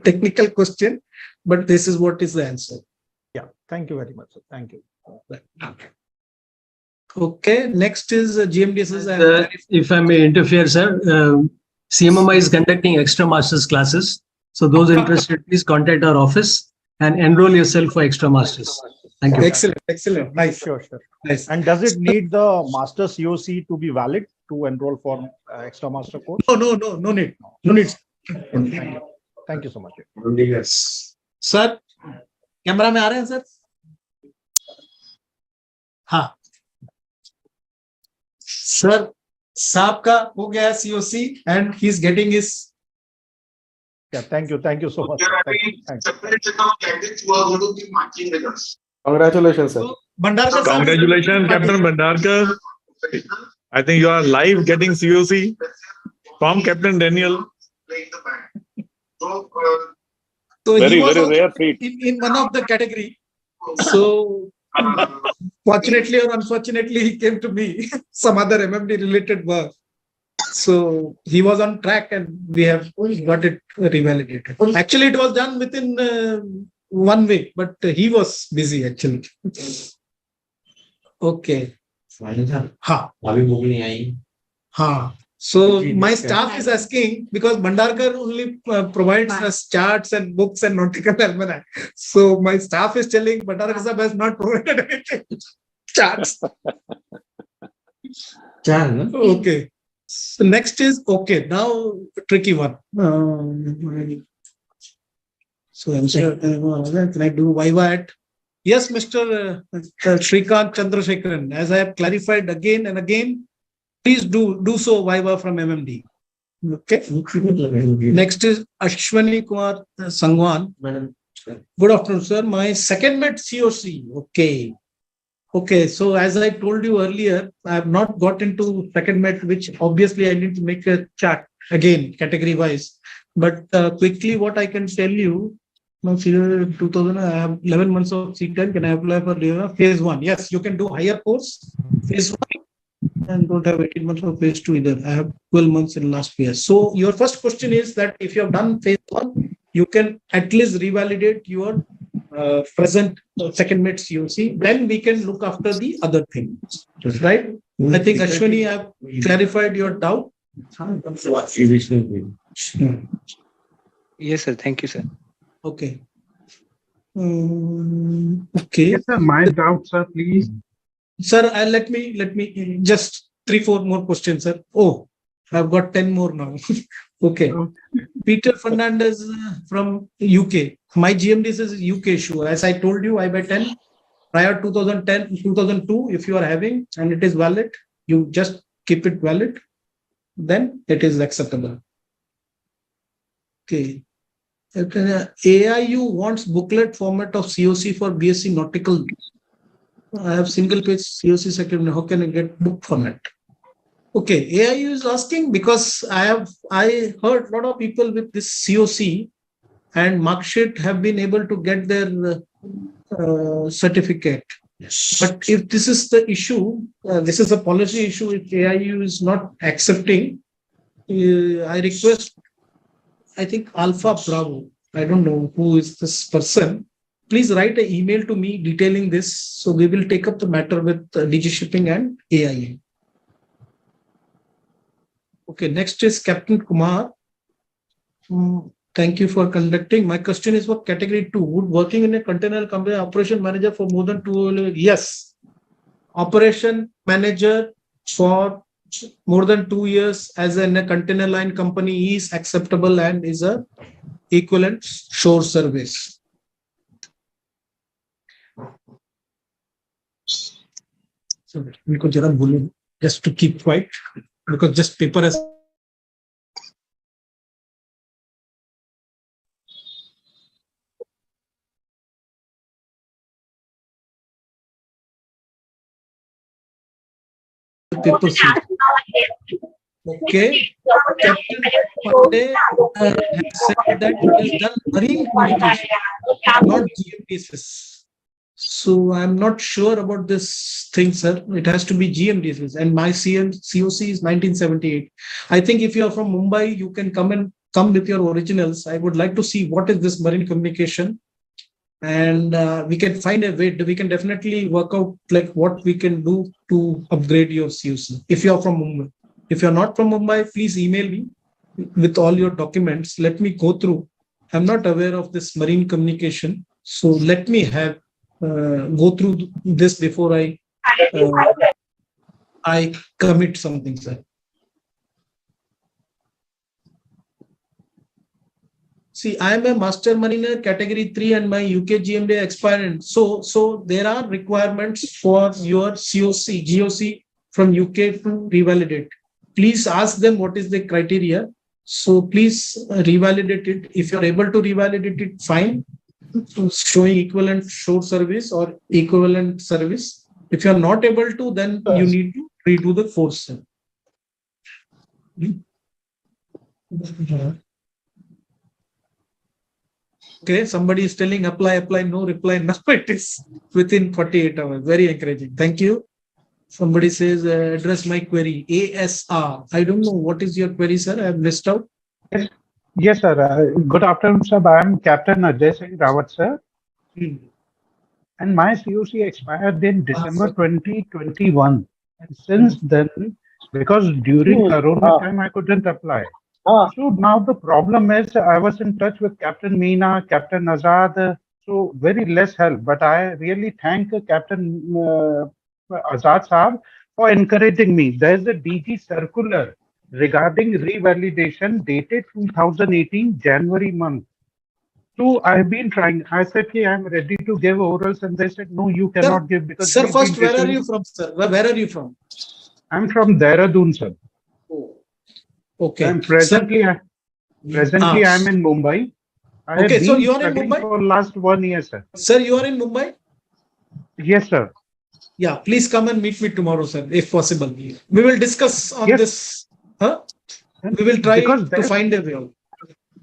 technical question, but this is what is the answer. Yeah. Thank you very much. Sir. Thank you. Okay. Next is GMDSS. If I may interfere, sir, CMMI is conducting extra masters classes. So those interested, please contact our office and enroll yourself for extra masters. Thank you. Excellent. Excellent. Nice. Sure. Nice. And does it need the master COC to be valid to enroll for extra master course? No need. No need. Thank you. Thank you so much. Yes. Sir, camera में आ रहे हैं sir? हाँ. Sir, साहब का हो गया COC and he's getting his. Yeah, thank you so much. Thank you. Congratulations, sir. Bhandarkar sir. Congratulations, Captain Bhandarkar. I think you are live getting COC from Captain Daniel. So Very, he was very also rare feat. in one of the category. So fortunately or unfortunately, he came to me, some other MMD related work. So he was on track and we have got it revalidated. Actually, it was done within 1 week, but he was busy actually. Okay. Ha. So my staff is asking because Bhandarkar only provides us charts and books and nautical almanac. So my staff is telling Bhandarkar sahab has not provided anything. Charts. Okay. So next is okay. Now tricky one. So I'm sure, can I do Viva at? Yes, Mr. Shrikant Chandrasekharan. As I have clarified again and again, please do so Viva from MMD. Okay. Next is Ashwani Kumar Sangwan. Good afternoon, sir. My second met COC. Okay. Okay. So as I told you earlier, I have not got into second met, which obviously I need to make a chart again, category wise. But quickly, what I can tell you, now 2000, I have 11 months of C10. Can I apply for phase 1? Yes, you can do higher course, phase 1. And don't have 18 months of phase 2 either. I have 12 months in last year. So your first question is that if you have done phase 1, you can at least revalidate your present second mate COC. Then we can look after the other things. Right? I think Ashwani, I have clarified your doubt. Yes, sir. Thank you, sir. Okay. Okay. Yes, sir. My doubts are please. Sir, let me just 3-4 more questions, sir. Oh, I've got 10 more now. Okay. Peter Fernandez from UK. My GMD says UK issue. As I told you, I by 10 prior 2010, 2002. If you are having and it is valid, you just keep it valid. Then it is acceptable. Okay. AIU wants booklet format of COC for BSc Nautical. I have single page COC second. How can I get book format? Okay, AIU is asking because I heard a lot of people with this COC and mark sheet have been able to get their certificate. But if this is the issue, this is a policy issue. If AIU is not accepting, I request. I think Alpha Bravo. I don't know who is this person. Please write an email to me detailing this. So we will take up the matter with DG Shipping and AIA. Okay, next is Captain Kumar. Thank you for conducting. My question is for category 2. Would working in a container company operation manager for more than 2 years? Yes. Operation manager for more than 2 years as in a container line company is acceptable and is a equivalent shore service. So just to keep quiet because just paper has paper COC. Okay. Captain Pandey has said that he has done marine communication, not GMDSS. So I'm not sure about this thing, sir. It has to be GMDSS, and my COC is 1978. I think if you are from Mumbai, you can come with your originals. I would like to see what is this marine communication, and we can find a way. We can definitely work out like what we can do to upgrade your COC if you are from Mumbai. If you're not from Mumbai, please email me with all your documents. Let me go through. I'm not aware of this marine communication. So let me go through this before I commit something, sir. See, I am a master mariner category 3 and my UK GMD expired. So there are requirements for your GOC from UK to revalidate. Please ask them what is the criteria. So please revalidate it. If you're able to revalidate it, fine. Showing equivalent shore service or equivalent service. If you're not able to, then you need to redo the course. Okay, somebody is telling apply, no reply. Now it is within 48 hours. Very encouraging. Thank you. Somebody says, address my query. ASR. I don't know. What is your query, sir? I have missed out. Yes, sir. Good afternoon, sir. I am Captain Ajay Singh Rawat, sir. And my COC expired in December 2021. And since then, because during Corona time, I couldn't apply. So now the problem is I was in touch with Captain Meena, Captain Azad, so very less help. But I really thank Captain Azad Saab for encouraging me. There's a DG circular regarding revalidation dated 2018 January month. So I've been trying. I said, okay, I'm ready to give orals, and they said, no, you cannot give because. Sir, first, where are you from, sir? Where are you from? I'm from Dehradun, sir. Oh. Okay. And presently, I'm in Mumbai. I have so been you are in studying Mumbai for last 1 year, sir. Sir, you are in Mumbai? Yes, sir. Yeah, please come and meet me tomorrow, sir, if possible. We will discuss on this. Huh? We will try to find a way out.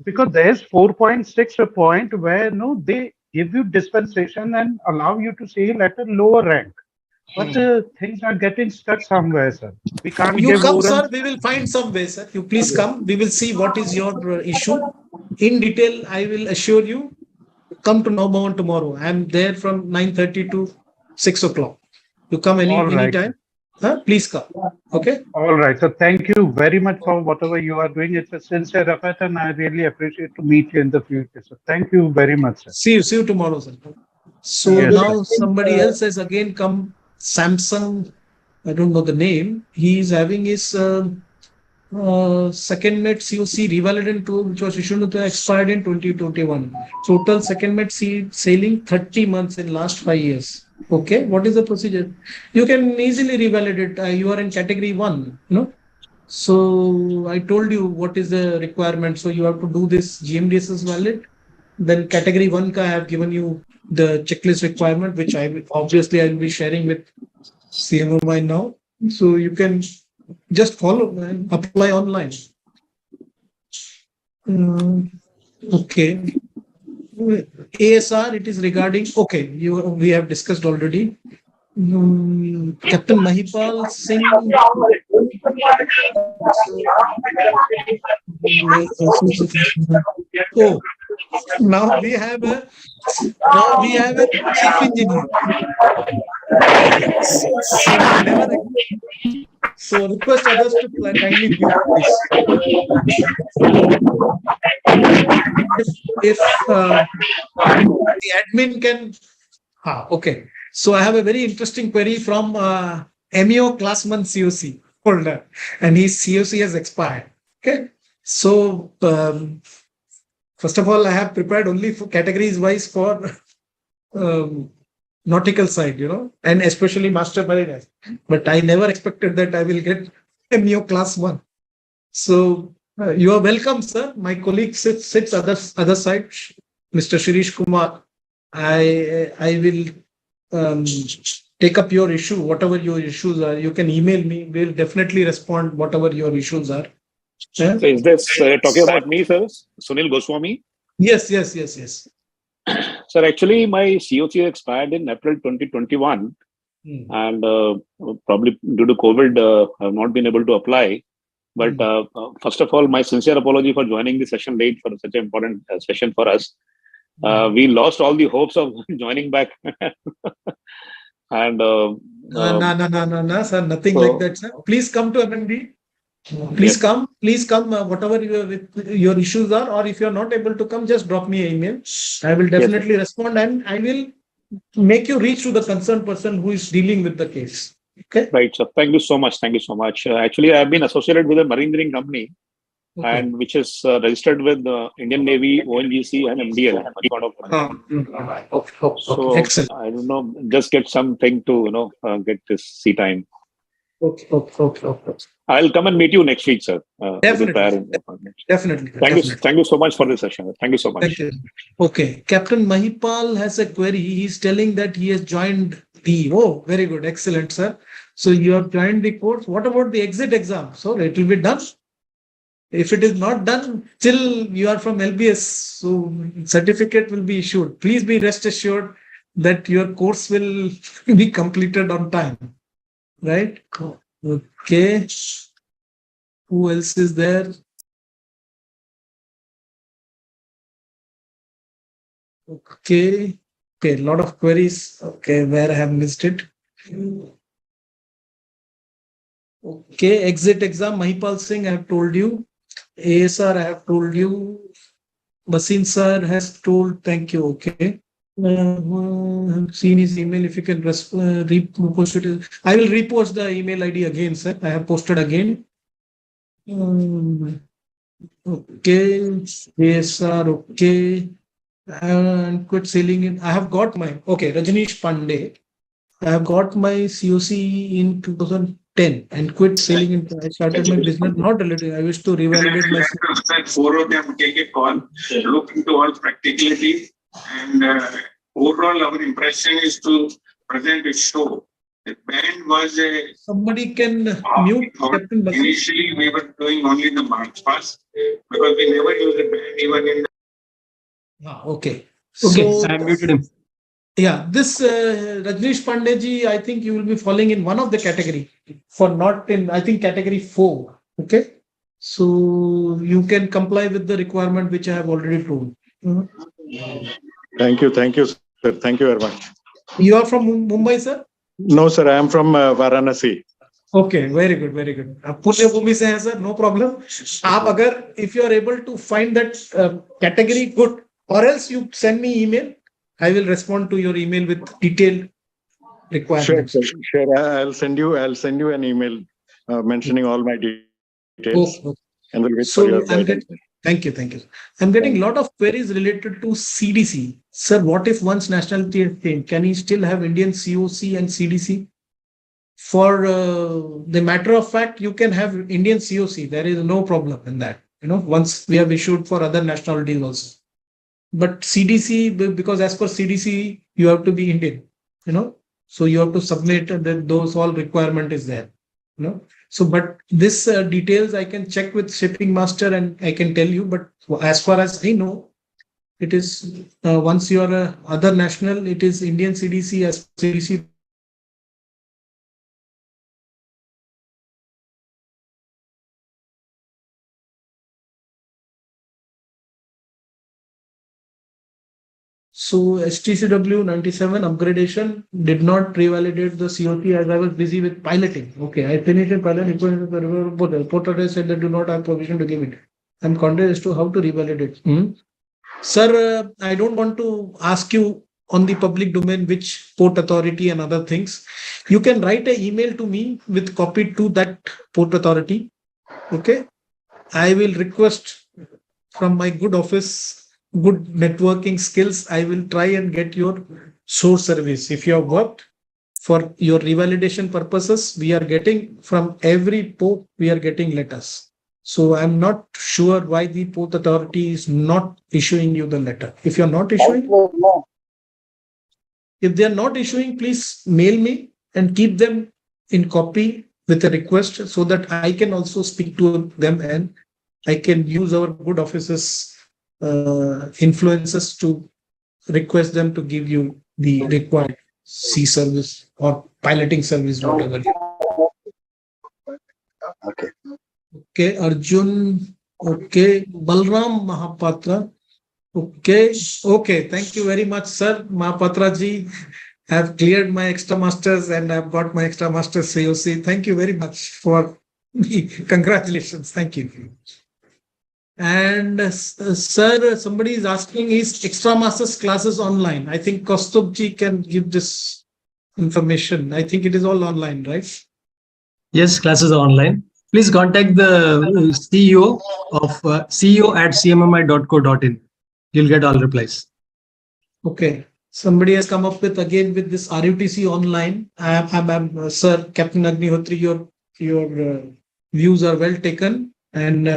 Because there's 4.6 point where they give you dispensation and allow you to sail at a lower rank. But things are getting stuck somewhere, sir. We can't You give come, oral. sir. We will find some way, sir. You please come. We will see what is your issue. In detail, I will assure you. Come to Naubawan tomorrow. I am there from 9:30 to 6 o'clock. You come anytime. Huh? Please come. Okay. All right. So thank you very much for whatever you are doing. It's a sincere effort, and I really appreciate to meet you in the future. So thank you very much, sir. See you tomorrow, sir. So Yes, now sir. somebody else has again come. Samsung, I don't know the name. He is having his second mate COC revalidant tool, which was issued to expired in 2021. Total second mate sailing 30 months in last 5 years. Okay, what is the procedure? You can easily revalidate. You are in category 1, So I told you what is the requirement. So you have to do this GMDSS valid. Then category 1 I have given you the checklist requirement, which I will be sharing with CMMI now. So you can just follow and apply online. Okay. ASR, it is regarding, okay, we have discussed already. Captain Mahipal Singh. Oh, now we have a chief engineer. So request others to kindly mute this. If the admin can. Okay. So I have a very interesting query from MEO Classman COC holder, and his COC has expired. Okay. So first of all, I have prepared only for categories wise for nautical side, and especially master mariners. But I never expected that I will get MEO class 1. So you are welcome, sir. My colleague sits other side, Mr. Shirish Kumar. I will take up your issue, whatever your issues are. You can email me. We'll definitely respond whatever your issues are. Yeah? So is this talking about me, sir? Sunil Goswami? Yes, yes, yes, yes. Sir, actually, my COC expired in April 2021. And probably due to COVID, I have not been able to apply. But first of all, my sincere apology for joining the session late for such an important session for us. We lost all the hopes of joining back. And No, sir, nothing so, like that, sir. Please come to MND. Please come. Whatever your issues are, or if you're not able to come, just drop me an email. I will definitely respond, and I will make you reach to the concerned person who is dealing with the case. Okay. Right, sir. Thank you so much. Thank you so much. Actually, I've been associated with a marine engineering company, and which is registered with the Indian Navy, ONGC, and MDL. So excellent. I don't know. Just get something to get this sea time. Okay. I'll come and meet you next week, sir. Definitely. Thank you so much for this session. Thank you so much. Thank you. Okay. Captain Mahipal has a query. He's telling that he has joined the. Oh, very good. Excellent, sir. So you have joined the course. What about the exit exam? So it will be done. If it is not done, still you are from LBS. So certificate will be issued. Please be rest assured that your course will be completed on time. Right? Okay. Who else is there? Okay. A lot of queries. Okay, where I have missed it. Okay, exit exam. Mahipal Singh, I have told you. ASR, I have told you. Basin sir has told. Thank you. Okay. I've seen his email. If you can repost it. I will repost the email ID again, sir. I have posted again. Okay. ASR, okay. And quit selling in. I have got my. Okay, Rajneesh Pandey. I have got my COC in 2010 and quit selling in. I started my business not related. I wish to revalidate my. Four of them take a call, look into all practicalities, and overall our impression is to present a show. The band was a. Somebody can mute. Captain Initially, we were doing only the march pass because we never used the band even in the. Okay. Okay, So, I muted him. Yeah, this Rajneesh Pandey, I think you will be falling in one of the category for not in, I think, category 4. Okay. So you can comply with the requirement which I have already told. Thank you, sir. Thank you very much. You are from Mumbai, sir? No, sir. I am from Varanasi. Okay, very good, very good. Punya Bhumi se hai, sir, no problem. If you are able to find that category, good. Or else you send me email. I will respond to your email with detailed requirements. Sure. I'll send you an email mentioning all my details. Okay. And we'll wait for your guidance. Thank you. I'm getting a lot of queries related to CDC. Sir, what if one's nationality is changed? Can he still have Indian COC and CDC? For the matter of fact, you can have Indian COC. There is no problem in that. Once we have issued for other nationalities also. But CDC, because as per CDC, you have to be Indian, so you have to submit that those all requirement is there, So, but this details I can check with shipping master and I can tell you. But as far as I know, it is once you are other national, it is Indian CDC as CDC. So STCW 97 upgradation did not revalidate the COC as I was busy with piloting. Okay, I finished a pilot. Reporter said they do not have permission to give it. I'm confused as to how to revalidate. Sir, I don't want to ask you on the public domain which port authority and other things. You can write an email to me with copy to that port authority. Okay, I will request from my good office. Good networking skills, I will try and get your source service. If you have worked for your revalidation purposes, we are getting from every port, we are getting letters. So I'm not sure why the port authority is not issuing you the letter. If you're not issuing, If they are not issuing, please mail me and keep them in copy with a request so that I can also speak to them and I can use our good offices influences to request them to give you the required C service or piloting service, whatever. Okay. Okay, Arjun. Okay, Balram Mahapatra. Okay, okay. Thank you very much, sir. Mahapatra ji, have cleared my extra masters and I've got my extra masters COC. Thank you very much for me. Congratulations. Thank you. And sir, somebody is asking, is extra masters classes online? I think Kaustubh ji can give this information. I think it is all online, right? Yes, classes are online. Please contact the CEO of ceo@cmmi.co.in. You'll get all replies. Okay. Somebody has come up with again with this RUTC online. I'm Sir Captain Agnihotri, your views are well taken, and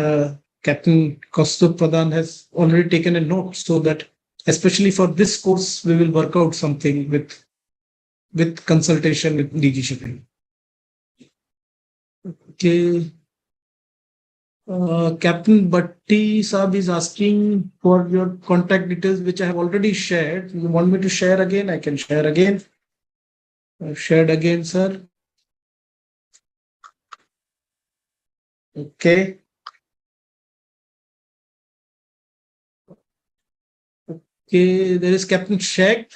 Captain Kaustubh Pradhan has already taken a note so that especially for this course we will work out something with consultation with DG shipping. Okay. Captain Bhatti Saab is asking for your contact details, which I have already shared. You want me to share again? I can share again. I've shared again, sir. Okay. Okay, there is Captain Sheikh.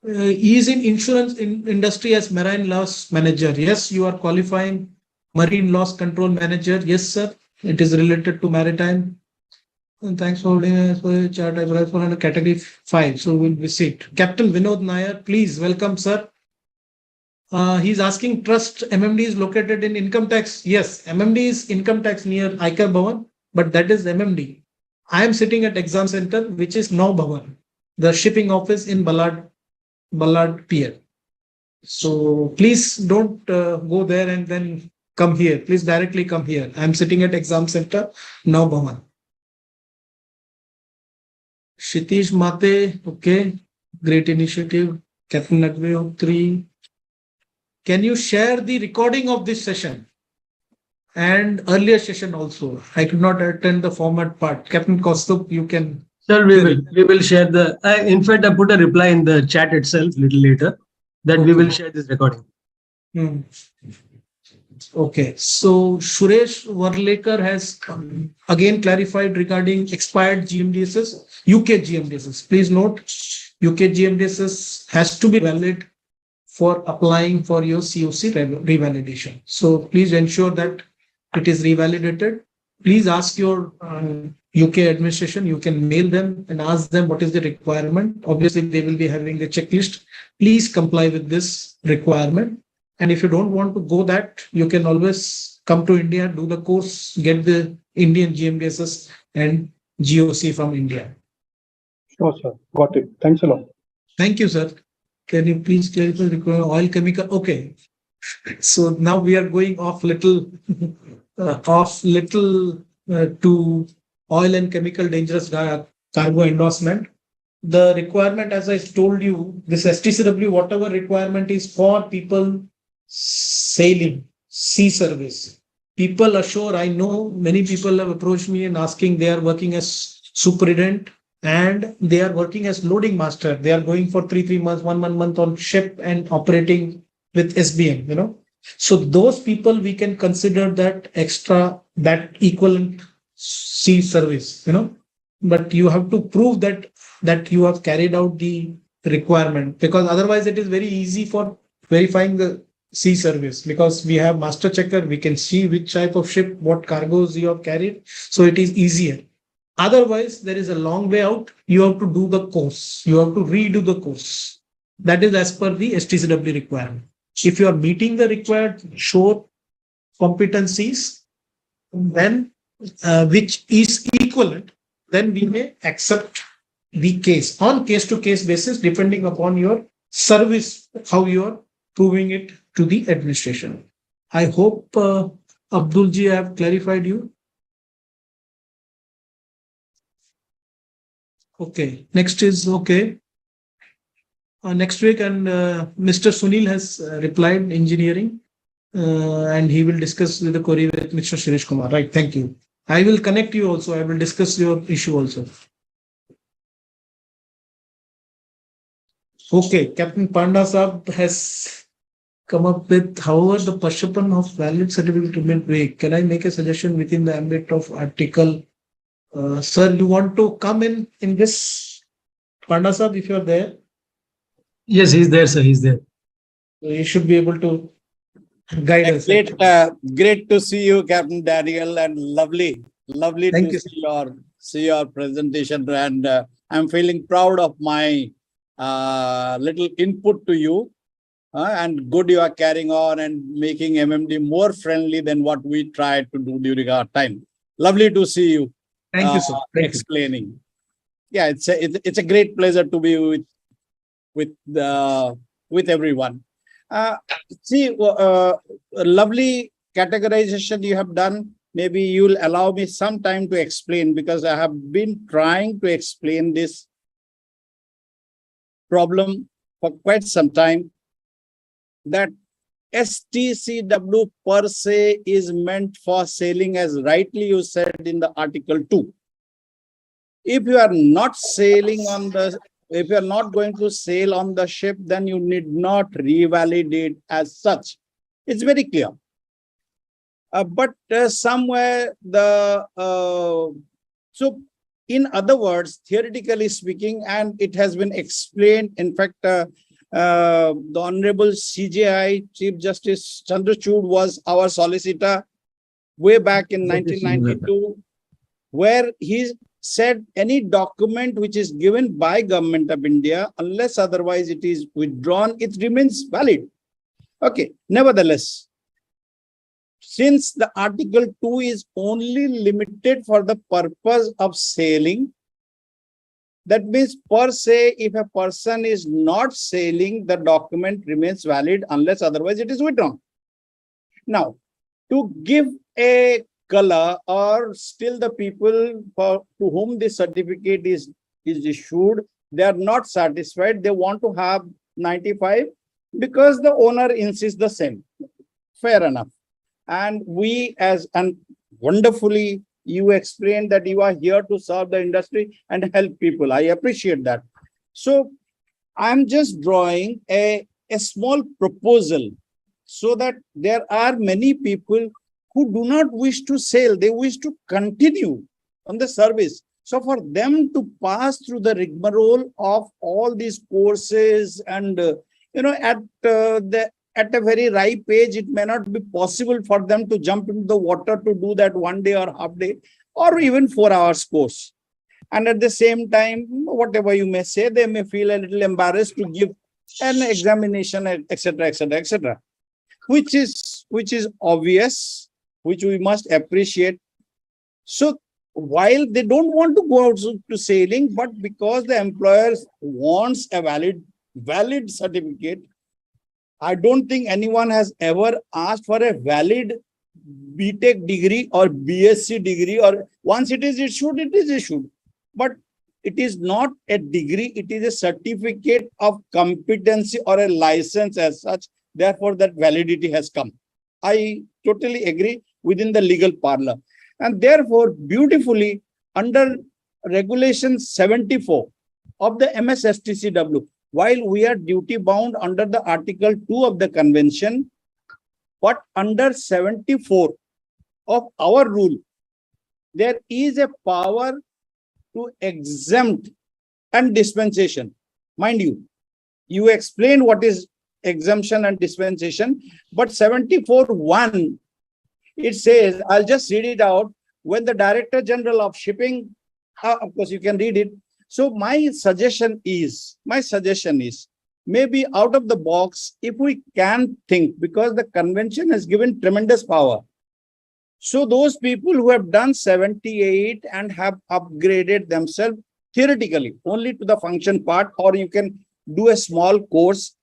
He is in insurance industry as marine loss manager. Yes, you are qualifying marine loss control manager. Yes, sir. It is related to maritime. And thanks for holding us for the chart. I brought for under category 5. So we'll visit. Captain Vinod Nair, please welcome, sir. He's asking trust MMD is located in income tax. Yes, MMD is income tax near Aikar Bhavan, but that is MMD. I am sitting at exam center, which is Nau Bhavan, the shipping office in Ballard Pier. So please don't go there and then come here. Please directly come here. I'm sitting at exam center, Nau Bhavan. Shitish Mate, okay, great initiative. Captain Nagwe 3. Can you share the recording of this session and earlier session also? I could not attend the format part. Captain Kaustubh, you can. Sir, we will share the. In fact, I put a reply in the chat itself a little later that we will share this recording. Okay, so Suresh Varlekar has again clarified regarding expired GMDSS, UK GMDSS. Please note, UK GMDSS has to be valid for applying for your COC revalidation. So please ensure that it is revalidated. Please ask your UK administration. You can mail them and ask them what is the requirement. Obviously, they will be having the checklist. Please comply with this requirement. And if you don't want to go that, you can always come to India, do the course, get the Indian GMDSS and GOC from India. Sure, sir. Got it. Thanks a lot. Thank you, sir. Can you please clarify the oil chemical? Okay. So now we are going off little to oil and chemical dangerous cargo endorsement. The requirement, as I told you, this STCW, whatever requirement is for people sailing, sea service. People ashore, I know many people have approached me and asking, they are working as superintendent and they are working as loading master. They are going for 3 months, 1 month on ship and operating with SBM, you know. So those people, we can consider that extra, that equivalent sea service, you know, but you have to prove that you have carried out the requirement, because otherwise it is very easy for verifying the sea service, because we have master checker, we can see which type of ship, what cargoes you have carried. So it is easier. Otherwise, there is a long way out. You have to do the course. You have to redo the course. That is as per the STCW requirement. If you are meeting the required shore competencies, then which is equivalent, then we may accept the case on case-to-case basis, depending upon your service, how you are proving it to the administration. I hope Abdulji, I have clarified you. Okay, next is okay. next week, and Mr. Sunil has replied engineering, and he will discuss with the query with Mr. Shirish Kumar. Right. Thank you. I will connect you also. I will discuss your issue also. Okay, Captain Panda Saab has come up with, however, the Pashapan of valid certificate remain vague. Can I make a suggestion within the ambit of article? Sir, you want to come in this, Panda Saab, if you are there? Yes, he's there, sir. He's there. You should be able to guide us. Great to see you, Captain Daniel, and lovely Thank to you. see your presentation. And I'm feeling proud of my little input to you. And good you are carrying on and making MMD more friendly than what we tried to do during our time. Lovely to see you. Thank you, sir. Thank explaining. You. Yeah, it's a great pleasure to be with everyone. Lovely categorization you have done. Maybe you'll allow me some time to explain, because I have been trying to explain this problem for quite some time, that STCW per se is meant for sailing, as rightly you said in the Article 2. If you are not sailing on the, if you are not going to sail on the ship, then you need not revalidate as such. It's very clear. But somewhere the, so in other words, theoretically speaking, and it has been explained, in fact, the Honorable CJI Chief Justice Chandrachud was our solicitor way back in 1992, where he said any document which is given by Government of India, unless otherwise it is withdrawn, it remains valid. Okay, nevertheless, since the Article 2 is only limited for the purpose of sailing, that means per se, if a person is not sailing, the document remains valid unless otherwise it is withdrawn. Now, to give a color, or still the people to whom this certificate is issued, they are not satisfied. They want to have 95 because the owner insists the same. Fair enough. And we, and wonderfully, you explained that you are here to serve the industry and help people. I appreciate that. So I'm just drawing a small proposal, so that there are many people who do not wish to sail. They wish to continue on the service. So for them to pass through the rigmarole of all these courses, and at a very ripe age, it may not be possible for them to jump into the water to do that 1 day or half day, or even 4 hours course. And at the same time, whatever you may say, they may feel a little embarrassed to give an examination, etc., etc., etc., which is obvious, which we must appreciate. So while they don't want to go out to sailing, but because the employer wants a valid certificate, I don't think anyone has ever asked for a valid BTech degree or BSc degree, or once it is issued. But it is not a degree, it is a certificate of competency or a license as such. Therefore, that validity has come. I totally agree within the legal parlor. And therefore, beautifully, under Regulation 74 of the MSSTCW, while we are duty bound under the Article 2 of the convention, but under 74 of our rule, there is a power to exempt and dispensation. Mind you, you explained what is exemption and dispensation, but 74(1), it says, I'll just read it out, when the Director General of Shipping, of course you can read it. So my suggestion is, maybe out of the box, if we can think, because the convention has given tremendous power. So those people who have done 78 and have upgraded themselves theoretically only to the function part, or you can do a small course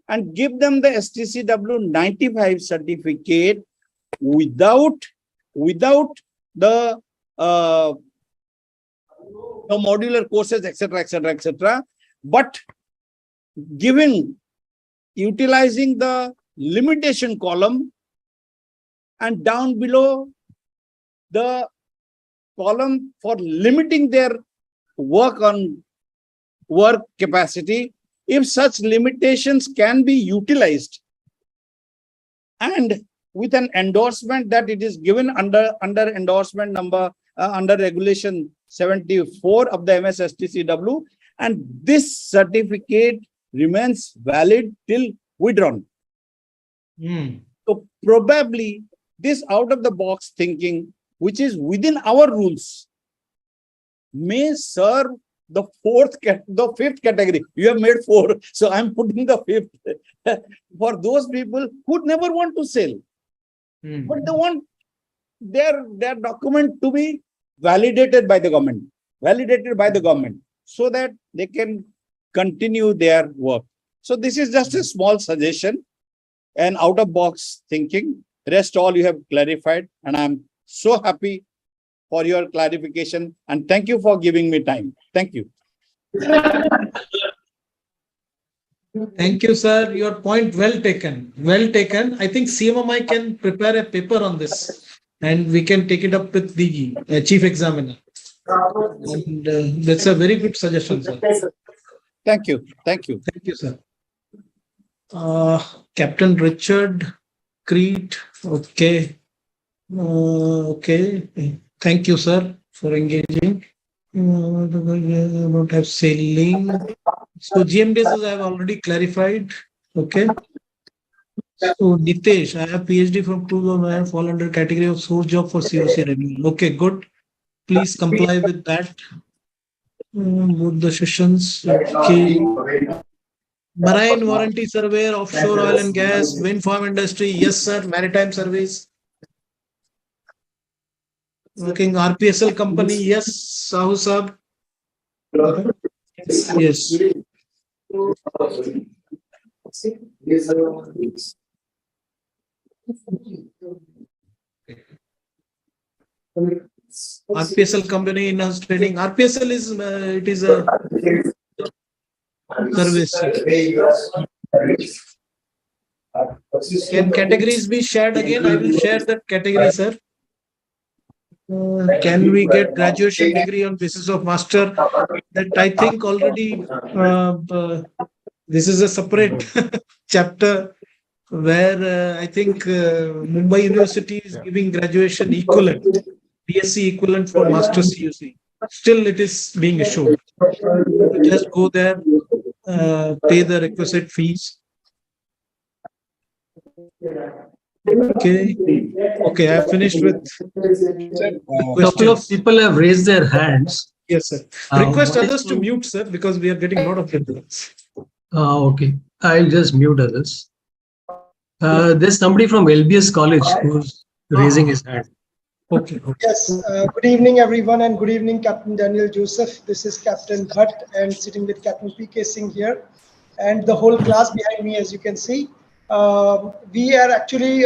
and give them the STCW 95 certificate without the modular courses, etc., etc., etc. But utilizing the limitation column, and down below the column for limiting their work capacity, if such limitations can be utilized, and with an endorsement that it is given under endorsement number under regulation 74 of the MSSTCW, and this certificate remains valid till withdrawn. So probably this out of the box thinking, which is within our rules, may serve the fifth category. You have made 4, so I'm putting the 5th for those people who never want to sell, but they want their document to be validated by the government, so that they can continue their work. So this is just a small suggestion and out of box thinking. Rest all you have clarified, and I'm so happy for your clarification, and thank you for giving me time. Thank you. Thank you, sir. Your point well taken. Well taken. I think CMMI can prepare a paper on this, and we can take it up with the chief examiner. And that's a very good suggestion, sir. Thank you. Thank you. Thank you, sir. Captain Richard Crete. Okay. Okay. Thank you, sir, for engaging. I don't have sailing. So GMDSs I have already clarified. Okay. So Nitesh, I have PhD from 2009, fall under category of source job for COC renewal. Okay, good. Please comply with that. Both the sessions. Okay. Marine warranty surveyor, offshore oil and gas, wind farm industry. Yes, sir. Maritime service. Working RPSL company. Yes, Sahu Sab. Yes. RPSL company in-house training. RPSL is it is a service. Can categories be shared again? I will share that category, sir. Can we get graduation degree on basis of master? That I think already this is a separate chapter where I think Mumbai University is giving graduation equivalent, BSc equivalent for master CUC. Still it is being issued. Just go there, pay the requisite fees. Okay. Okay, I have finished with a couple of people have raised their hands. Yes, sir. Request others to mute, sir, because we are getting a lot of interruptions. Okay, I'll just mute others. There's somebody from LBS College who's raising his hand. Okay. Yes. Good evening, everyone, and good evening, Captain Daniel Joseph. This is Captain Bhatt, and sitting with Captain PK Singh here, and the whole class behind me, as you can see. We are actually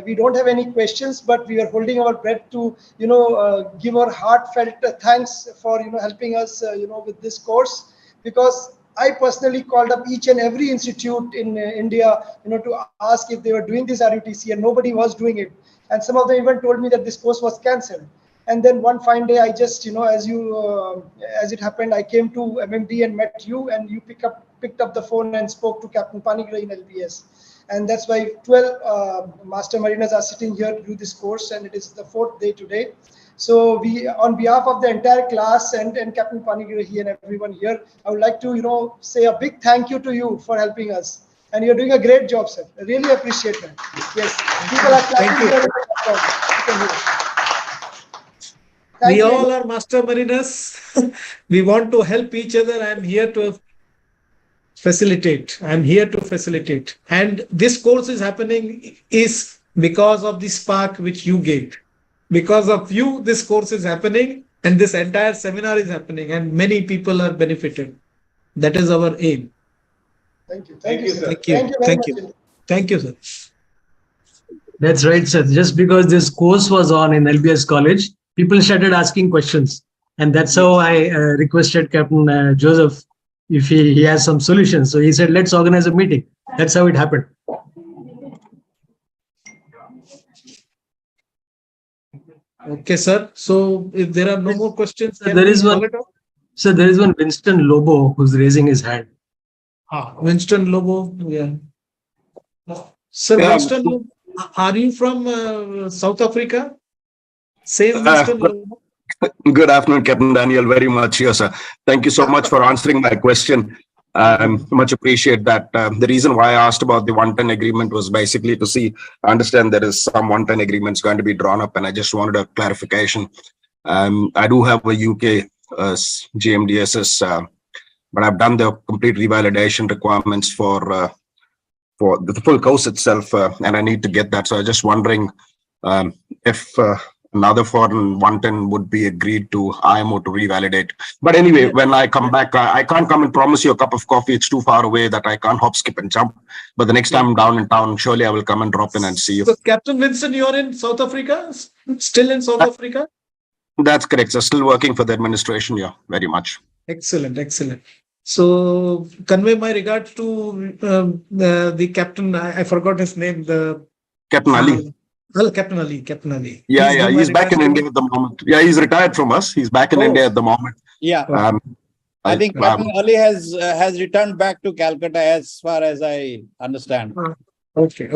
we don't have any questions, but we are holding our breath to give our heartfelt thanks for helping us with this course, because I personally called up each and every institute in India to ask if they were doing this RUTC, and nobody was doing it, and some of them even told me that this course was cancelled. And then one fine day, I just as it happened, I came to MMD and met you, and you picked up the phone and spoke to Captain Panigra in LBS. And that's why 12 master mariners are sitting here to do this course, and it is the 4th day today. So we, on behalf of the entire class and Captain Panigra here and everyone here, I would like to say a big thank you to you for helping us. And you're doing a great job, sir. I really appreciate that. Yes, people are clapping. Thank you. We all are master mariners. We want to help each other. I'm here to facilitate. I'm here to facilitate. And this course is happening is because of the spark which you gave. Because of you, this course is happening, and this entire seminar is happening, and many people are benefited. That is our aim. Thank you. Thank you, sir. Thank you. Thank you. Thank you, sir. That's right, sir. Just because this course was on in LBS College, people started asking questions. And that's how I requested Captain Joseph if he has some solutions. So he said, let's organize a meeting. That's how it happened. Okay, sir. So if there are no more questions, So there is one. So there is one Winston Lobo who's raising his hand. Winston Lobo, yeah. Sir, Yeah. Winston Lobo, are you from South Africa? Same Winston Lobo? Good afternoon, Captain Daniel. Very much here, sir. Thank you so much for answering my question. Much appreciate that. The reason why I asked about the 110 agreement was basically to see, I understand there is some 110 agreements going to be drawn up, and I just wanted a clarification. I do have a UK GMDSS, but I've done the complete revalidation requirements for the full course itself, and I need to get that. So I'm just wondering if another foreign 110 would be agreed to IMO to revalidate. But anyway, when I come back, I can't come and promise you a cup of coffee. It's too far away that I can't hop, skip, and jump. But the next time I'm down in town, surely I will come and drop in and see you. So, Captain Vincent, you're in South Africa? Still in South Africa? That's correct. So still working for the administration, yeah, very much. Excellent, excellent. So convey my regards to the captain. I forgot his name. The Captain Ali. Well, Captain Ali. Captain Ali. Yeah, he's back in India at the moment. Yeah, he's retired from us. He's back in India at the moment. Yeah. I think Captain Ali has returned back to Calcutta, as far as I understand. Okay.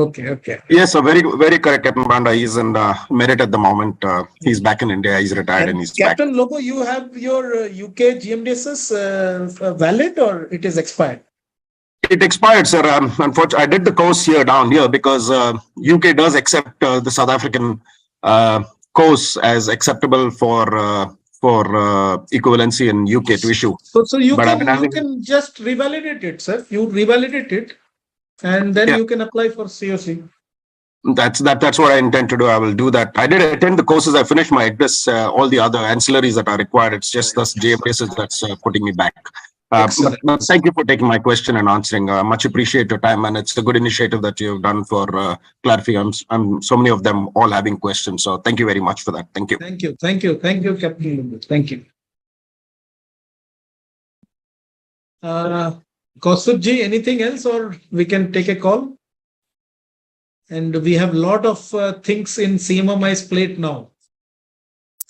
Yes, so very correct, Captain Banda. He's in merit at the moment. He's back in India. He's retired and he's Captain back. Lobo, you have your UK GMDSS valid or it is expired? It expired, sir. Unfortunately, I did the course down here because UK does accept the South African course as acceptable for equivalency in UK to issue. So you But you can just revalidate it, sir. You revalidate it, and then you can apply for COC. That's what I intend to do. I will do that. I did attend the courses. I finished my EGDIS, all the other ancillaries that are required. It's just this JMDSS that's putting me back. But thank you for taking my question and answering. Much appreciate your time, and it's a good initiative that you've done for clarifying. So many of them all having questions. So thank you very much for that. Thank you. Thank you, Captain Lobo. Thank you. Kaustubh, anything else, or we can take a call? And we have a lot of things in CMMI's plate now.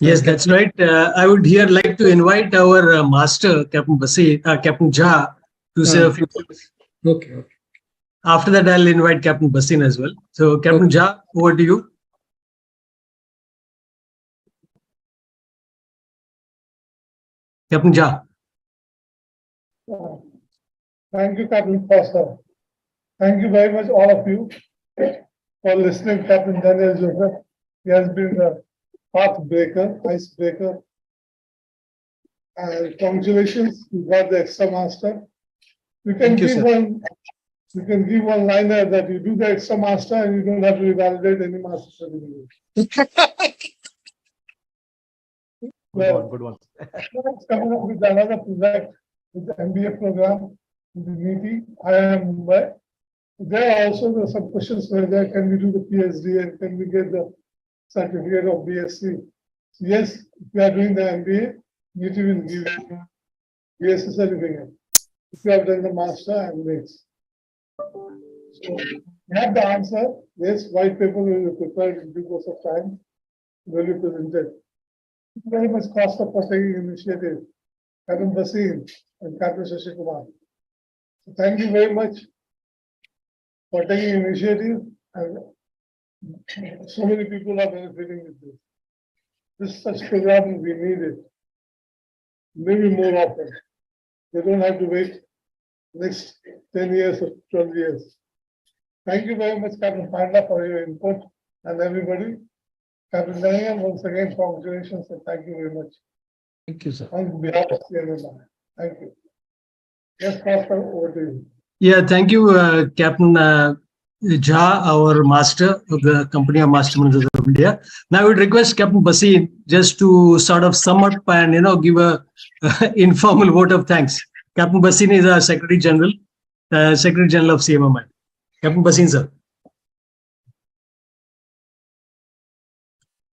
Yes, that's right. I would here like to invite our master, Captain Captain Jha, to say a few words. Okay. After that, I'll invite Captain Basin as well. So, Captain Jha, over to you. Captain Jha. Thank you, Captain Foster. Thank you very much, all of you, for listening, Captain Daniel Joseph. He has been a pathbreaker, icebreaker. And congratulations, you got the extra master. We can give one liner that you do the extra master and you don't have to revalidate any master certificate. Good one. Coming up with another project with the MBA program in the NITI, IIM Mumbai. There are also some questions where there can we do the PhD and can we get the certificate of BSc? Yes, if you are doing the MBA, NITI will give you BSc certificate. If you have done the master and mix. So you have the answer. Yes, white paper will be prepared in due course of time. Will be presented. Thank you very much, Costa, for taking initiative. Captain Basin and Captain Shashi Kumar. So thank you very much for taking initiative, and so many people are benefiting with this. This such program we need it. Maybe more often. They don't have to wait next 10 years or 12 years. Thank you very much, Captain Panda, for your input and everybody. Captain Daniel, once again, congratulations and thank you very much. Thank you, sir. On behalf of CMMI. Thank you. Yes, Pastor, over to you. Yeah, thank you, Captain Jha, our master of the Company of Master Managers of India. Now I would request Captain Basin just to sort of sum up and give a informal vote of thanks. Captain Basin is our Secretary General of CMMI. Captain Basin, sir.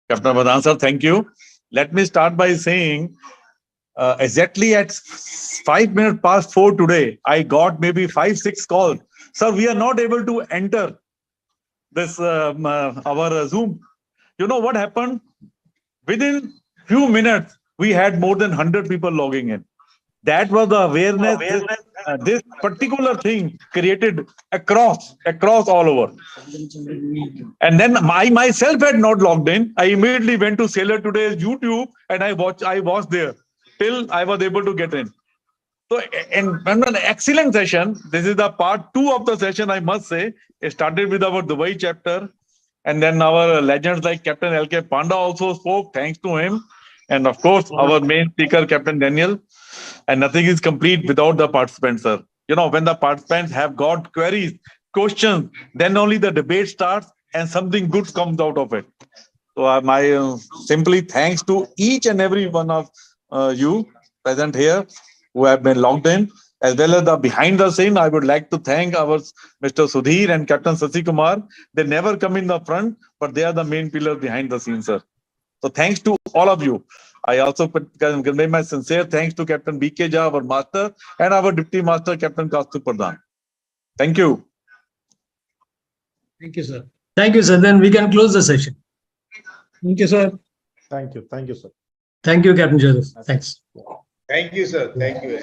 Captain Badan, sir, thank you. Let me start by saying exactly at 5 minutes past 4 today, I got maybe 5-6 calls. Sir, we are not able to enter this our Zoom. You know what happened? Within few minutes, we had more than 100 people logging in. That was the awareness this particular thing created across all over. And then I myself had not logged in. I immediately went to Sailor Today's YouTube and I watched there till I was able to get in. So, and an excellent session. This is the part 2 of the session, I must say. It started with our Dubai chapter. And then our legends like Captain L.K. Panda also spoke, thanks to him. And of course, our main speaker, Captain Daniel. And nothing is complete without the participants, sir. You know, when the participants have got queries, questions, then only the debate starts and something good comes out of it. So my simply thanks to each and every one of you present here who have been logged in, as well as the behind the scene. I would like to thank our Mr. Sudhir and Captain Sasi Kumar. They never come in the front, but they are the main pillars behind the scenes, sir. So thanks to all of you. I also convey my sincere thanks to Captain B.K. Jha, our master, and our deputy master, Captain Kaustubh Pradhan. Thank you. Thank you, sir. Thank you, sir. Then we can close the session. Thank you, sir. Thank you. Thank you, sir. Thank you, Captain Joseph. Thanks. Thank you, sir. Thank you.